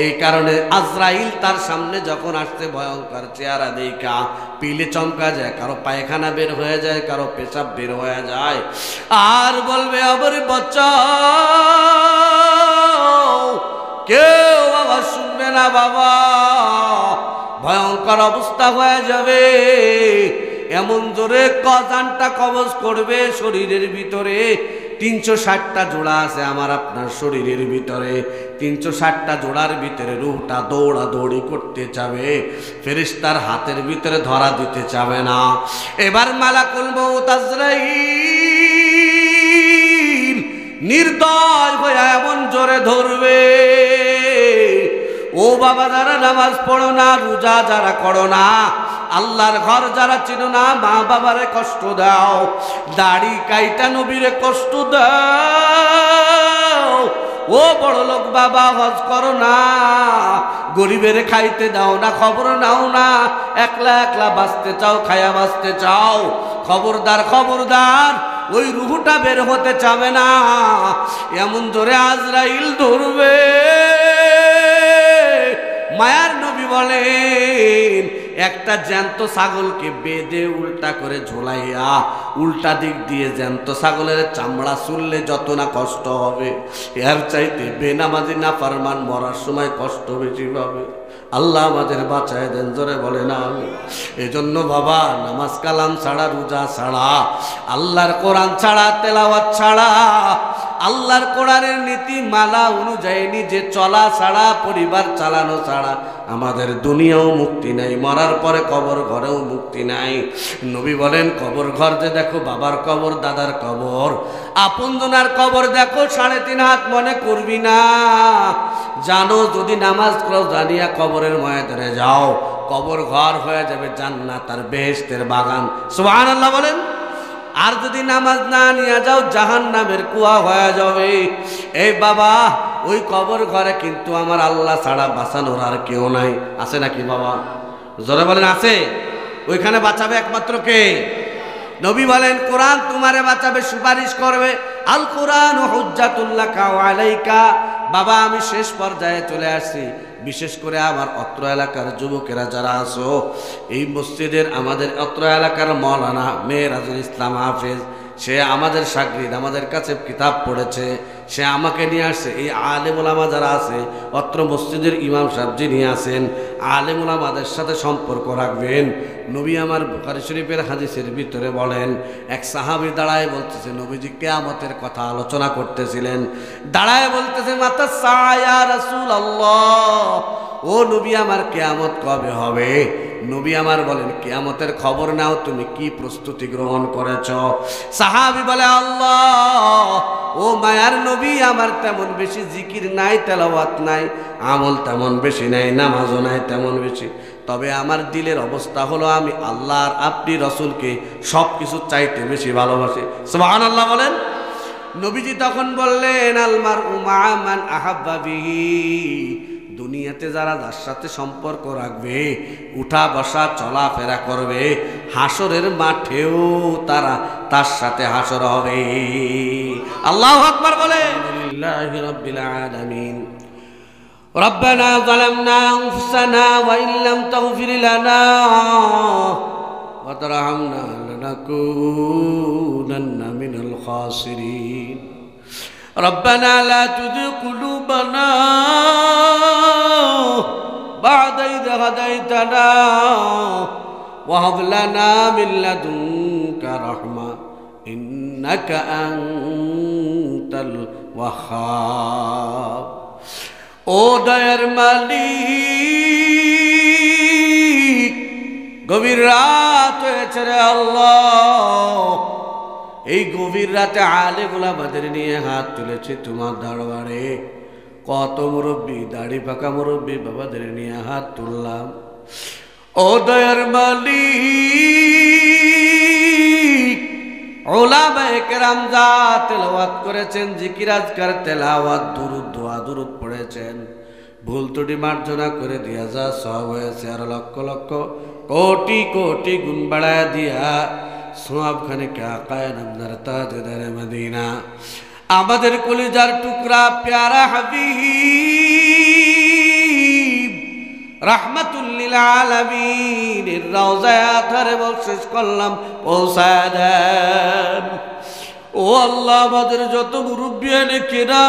এই কারণে আজরাইল তার সামনে যখন আসছে ভয়ঙ্কর চেহারা দেখা পিলে চমকা যায়, কারো পায়খানা বের হয়ে যায়, কারো পেশাব বের হয়ে যায়, আর বলবে আবার বাঁচাও, কেউ আবার শুনবে না বাবা, ভয়ঙ্কর অবস্থা হয়ে যাবে। এমন জোরে জানটা কবজ করবে শরীরের ভিতরে। 360টা জোড়া আছে আমার আপনার শরীরের ভিতরে, 360টা জোড়ার ভিতরে রূহটা দৌড়াদৌড়ি করতে যাবে, ফেরেশতার হাতের ভিতরে ধরা দিতে যাবে না। এবার মালাকুল মউত আজরাইল নির্দয় হয়ে এমন জোরে ধরবে, ও বাবা যারা নামাজ পড়ো না, রোজা যারা করো না, আল্লাহর ঘর যারা চিনো না, মা বাবারে কষ্ট দাও, দাড়ি কাইটা নবীরে কষ্ট দাও, ও বড় লোক বাবা হজ করো না, গরিবের খাইতে দাও না, খবর নাও না, একলা একলা বাঁচতে চাও, খায়া বাঁচতে চাও, খবরদার খবরদার, ওই রুহটা বের হতে চাবে না। এমন জোরে আজরাইল ধরবে। মায়ার নবী বলেন, একটা জ্যান্ত ছাগলকে বেঁধে উল্টা করে ঝোলাইয়া উল্টা দিক দিয়ে জ্যান্ত ছাগলের চামড়া চুললে যত না কষ্ট হবে, এর চাইতে বেনামাজি নাফরমান মরার সময় কষ্ট বেশি পাবে। আল্লাহ আমাদের বাঁচায় দেন, জোরে বলে না। এজন্য বাবা নামাজ কালাম ছাড়া, রোজা ছাড়া, আল্লাহর কোরআন ছাড়া, তেলাওয়াত ছাড়া, আল্লাহর কোরআনের নীতি মালা অনুযায়ী নিজে চলা ছাড়া, পরিবার চালানো ছাড়া আমাদের দুনিয়াও মুক্তি নাই, মরার পরে কবর ঘরেও মুক্তি নাই। নবী বলেন কবর ঘর যে দেখো, বাবার কবর, দাদার কবর, আপনজনার কবর দেখো 3.5 হাত মনে করবি না। জানো যদি নামাজ জানিয়া কবরের ময়দানে যাও, কবর ঘর হয়ে যাবে জান্নাত আর বেহেশতের বাগান। সুবহানাল্লাহ বলেন। আর যদি নামাজ না নিয়ে যাও, জাহান্নামের কুয়া হয়ে যাবে। এই বাবা, ওই কবর ঘরে কিন্তু আমার আল্লাহ ছাড়া বাঁচানোর আর কেউ নাই। আছে নাকি বাবা? জোরে বলেন আছে। ওইখানে বাঁচাবে একমাত্র কে? নবী বলেন কোরআন তোমারে বাঁচাবে, সুপারিশ করবে। আল কোরআন হুজ্জাতুল লাকা ওয়া আলাইকা। বাবা আমি শেষ পর্যায়ে চলে আসছি। বিশেষ করে আমার অত্র এলাকার যুবকেরা যারা আছো, এই মসজিদের আমাদের অত্র এলাকার মৌলানা মেহেরাজুল ইসলাম হাফেজ, সে আমাদের শাগরিদ, আমাদের কাছে কিতাব পড়েছে, সে আমাকে নিয়ে আসছে। এই আলেম ওলামা যারা আছে, অত্র মসজিদের ইমাম সাহেব যিনি আছেন, আলেম ওলামাদের সাথে সম্পর্ক রাখবেন। নবী আমার বুখারী শরীফের হাদিসের ভিতরে বলেন, এক সাহাবী দাঁড়ায় বলতেছে, নবীজি কিয়ামতের কথা আলোচনা করতেছিলেন, দাঁড়ায় বলতেছে মাতা সায়া রাসূলুল্লাহ, ও নবী আমার কিয়ামত কবে হবে? নবী আমার বলেন কিয়ামতের খবর নাও, তুমি কি প্রস্তুতি গ্রহণ করেছ? সাহাবী বলে আল্লাহ, ও মায়ার নবী, আমার তেমন বেশি জিকির নাই, তেলাওয়াত নাই, আমল তেমন বেশি নাই, নামাজও নাই তেমন বেশি, তবে আমার দিলের অবস্থা হলো আমি আল্লাহর আপনি রসুলকে সব কিছু চাইতে বেশি ভালোবাসি। সুবহানাল্লাহ বলেন। নবীজি তখন বললেন আল মারউ মা মান আহাব্বা বিহি, দুনিয়াতে যারা যার সাথে সম্পর্ক রাখবে, উঠা বসা চলাফেরা করবে, হাসরের মাঠেও তারা তার সাথে হাসর হবে। আল্লাহু আকবার বলে। আলহামদুলিল্লাহি রাব্বিল আলামিন। রব্বানা যালামনা আনফুসানা ওয়া ইল্লাম তাগফির লানা ওয়া তারহামনা লানাকুনান্না মিনাল খাসিরিন। ربنا لا تزغ قلوبنا بعد إذ هديتنا وهب لنا من لدنك رحمة إنك أنت الوهاب। ও দয়ার মালিক, গভীর রাত হয়েছে রে আল্লাহ, এই গভীর রাতে আলেম ওলামাদের নিয়ে হাত তুলেছি তোমার দরবারে। কত মুরব্বী, দাড়ি পাকা মুরব্বী বাবাদের নিয়ে হাত তুললাম। ও দয়ার মালিক, উলামায়ে কেরাম যা তেলাওয়াত করেছেন, জিকির আজকার, তেলাওয়াত, দুরূদ, দোয়া, দুরূদ পড়েছেন, ভুল ত্রুটি মার্জনা করে দিয়া যা সওয়াব হয়েছে, আর লক্ষ লক্ষ কোটি কোটি গুণ বাড়ায়া দিয়া সওয়াব খানে আকায়ে নামদার তাজদারে মদিনা, আমাদের কলিজার টুকরা প্যারা হাবিব রাহমাতুল লিল আলামিন এর রওজায়ে আথারে বকশিশ করলাম পৌঁছায় দেন। ও আল্লাহ, আমাদের যত মুরব্বিয়ানে কিরাম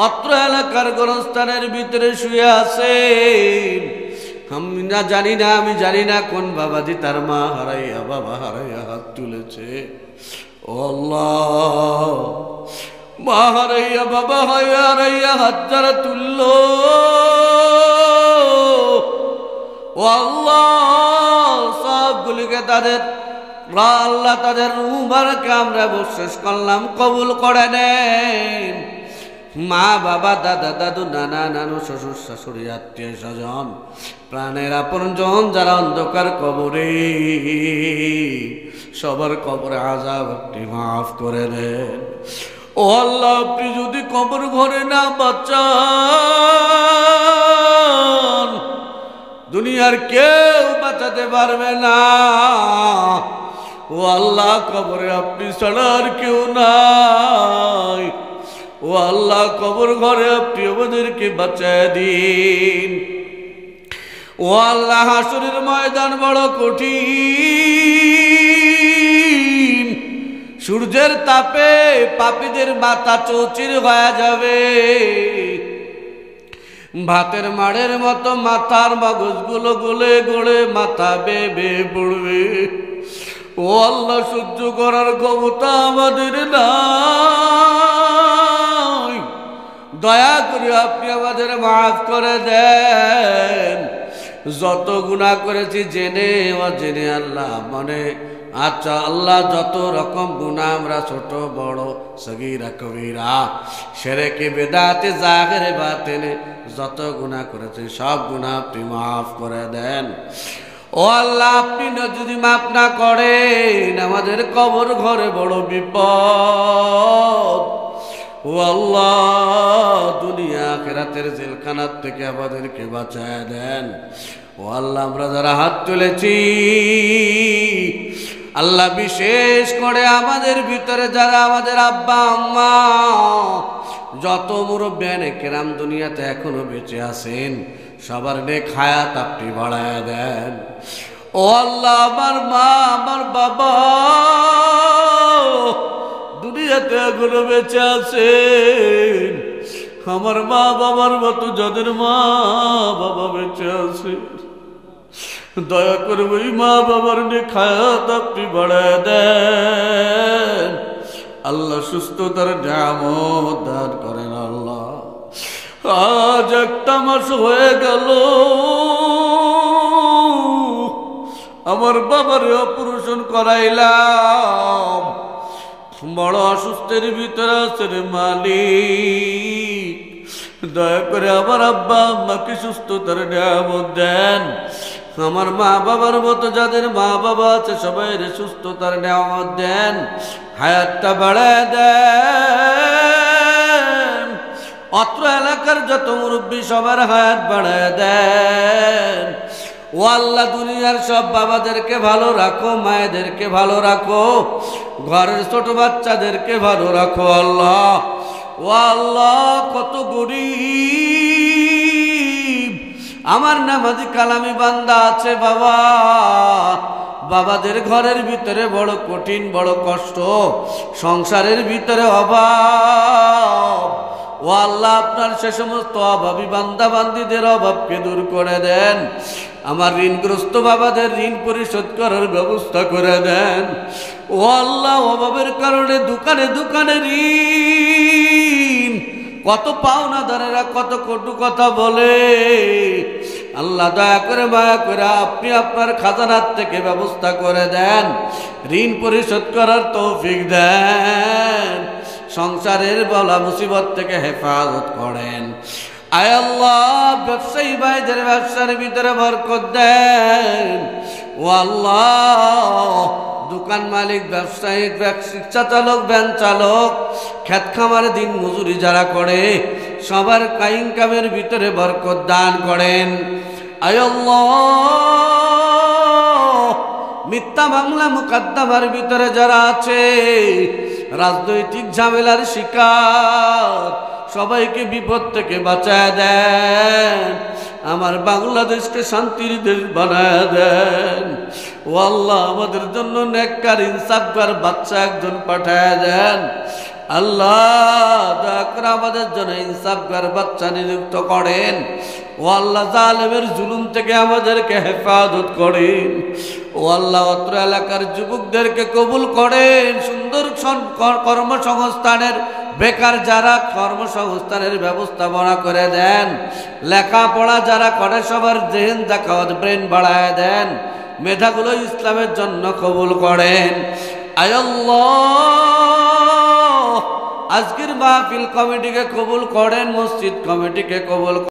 অত্র এলাকার গোরস্থানের ভিতরে শুয়ে আছেন, আমি জানি না কোন বাবাজি তার মা হারাইয়া, বাবা হারাইয়া হাত তুলেছে। ও আল্লাহ, মা হারাইয়া, বাবা হারাইয়া হাত যারা তুলল, ও আল্লাহ সবগুলিকে তাদের আল্লাহ তাদের রূহ মুবারকে আমরা বকশিশ করলাম, কবুল করে নেন। মা বাবা, দাদা দাদু, নানা নানু, শ্বশুর শাশুড়ি, আত্মীয় স্বজন, প্রাণের আপনজন যারা অন্ধকার কবরে, সবার কবরে আযাব আপনি মাফ করে দেন। ও আল্লাহ, আপনি যদি কবর ঘরে না বাঁচান, দুনিয়ার কেউ বাঁচাতে পারবে না। ও আল্লাহ, কবরে আপনি ছাড়া আর কেউ নাই। ও আল্লাহ, কবর ঘরে আপনি আমাদেরকে বাঁচায় দিন। ও আল্লাহ, হাসরের ময়দান বড় কঠিন, সূর্যের তাপে পাপীদের মাথা চৌচির হয়ে যাবে। ভাতের মাড়ের মতো মাথার মগজগুলো গলে গলে মাথা বেবে পড়বে। ও আল্লাহ, সহ্য করার ক্ষমতা আমাদের নাই, দয়া করে আপনি আমাদের মাফ করে দেন। যত গুনাহ করেছি জেনে অজেনে আল্লাহ মানে আচ্ছা আল্লাহ, যত রকম গুনাহ আমরা ছোট বড় সগীরা কবিরা শিরকে বিদআতে জাহিরে বাতিনে যত গুনাহ করেছি সব গুনাহ আপনি মাফ করে দেন। ও আল্লাহ, আপনি যদি মাফ না করেন আমাদের কবর ঘরে বড় বিপদ। ও আল্লাহ, দুনিয়া আখিরাতের জেলখানার থেকে আমাদেরকে বাঁচায় দেন। ও আল্লাহ, আমরা যারা হাত তুলেছি আল্লাহ, বিশেষ করে আমাদের ভিতরে যারা আমাদের আব্বা আম্মা যত মুরব্বিয়ানে কেরাম দুনিয়াতে এখনো বেঁচে আছেন সবার নেক হায়াত আপনি বাড়ায় দেন। ও আল্লাহ, আমার মা আমার বাবা দুনিয়াতে এখনো বেঁচে আছেন, আমার মা বাবার মতো যাদের মা বাবা বেঁচে আছে দয়া করে ওই মা বাবার নেক হায়াত আপনি বাড়ায় দেন। আল্লাহ, সুস্থতার নিয়ামত দান করেন। আল্লাহ, আজ একটা মাস হয়ে গেল আমার বাবার অপারেশন করাইলাম, বড় অসুস্থের ভিতরে আছে রে মালিক, দয়া করে আমার আব্বা আম্মাকে সুস্থতার নিয়ামত দেন। আমার মা বাবার মতো যাদের মা বাবা আছে সবাই সুস্থতার নিয়ামত দেন, হায়াতটা বাড়ায় দেন। অত্র এলাকার যত মুরব্বী সবার হায়াত বাড়ায় দেন। ও আল্লাহ, দুনিয়ার সব বাবাদেরকে ভালো রাখো, মায়েদেরকে ভালো রাখো, ঘরের ছোট বাচ্চাদেরকে ভালো রাখো। আল্লাহ, ও আল্লাহ, কত গরীব আমার নামাজি কালামি বান্দা আছে বাবা, বাবাদের ঘরের ভিতরে বড় কঠিন বড় কষ্ট, সংসারের ভিতরে অভাব। ও আল্লাহ, আপনার সে সমস্ত অভাবী বান্দা বান্দীদের অভাবকে দূর করে দেন। আমার ঋণগ্রস্ত বাবাদের ঋণ পরিশোধ করার ব্যবস্থা করে দেন। ও আল্লাহ, অভাবের কারণে দোকানে দোকানে ঋণ, কত পাওনাদারেরা কত কটু কথা বলে। আল্লাহ, দয়া করে মায়া করে আপনি আপনার খাজানার থেকে ব্যবস্থা করে দেন, ঋণ পরিশোধ করার তৌফিক দেন, সংসারের বলা মুসিবত থেকে হেফাজত করেন। আয় আল্লাহ, ব্যবসায়ী ভাইদের ব্যবসার ভিতরে বরকত দেন। ও আল্লাহ, দোকান মালিক, ব্যবসায়ী, রিক্সা চালক, ভ্যান চালক, খেত খামারে দিন মজুরি যারা করে সবার ইনকামের ভিতরে বরকত দান করেন। আয় আল্লাহ, মিথ্যা বাংলা মুকদ্দমার ভিতরে যারা আছে, রাজনৈতিক ঝামেলার শিকার, সবাইকে বিপদ থেকে বাঁচায় দেন। আমার বাংলাদেশকে শান্তির দেশ বানায় দেন। ও আল্লাহ, আমাদের জন্য নেককার ইনসাফগার বাচ্চা একজন পাঠায় দেন। আল্লাহ, দয়া করে আমাদের জন্য ইনসাফগার বাচ্চা নিযুক্ত করেন। ও আল্লাহ, জালেমের জুলুম থেকে আমাদেরকে হেফাজত করেন। ও আল্লাহ, অত্র এলাকার যুবকদেরকে কবুল করেন, সুন্দর কর্মসংস্থানের, বেকার যারা কর্মসংস্থানের ব্যবস্থাপনা করে দেন, লেখাপড়া যারা করে সবার জেহেন জাকাত ব্রেন বাড়ায় দেন, মেধাগুলো ইসলামের জন্য কবুল করেন। আয় আল্লাহ, আজকের মাহফিল কমিটিকে কবুল করেন, মসজিদ কমিটিকে কবুল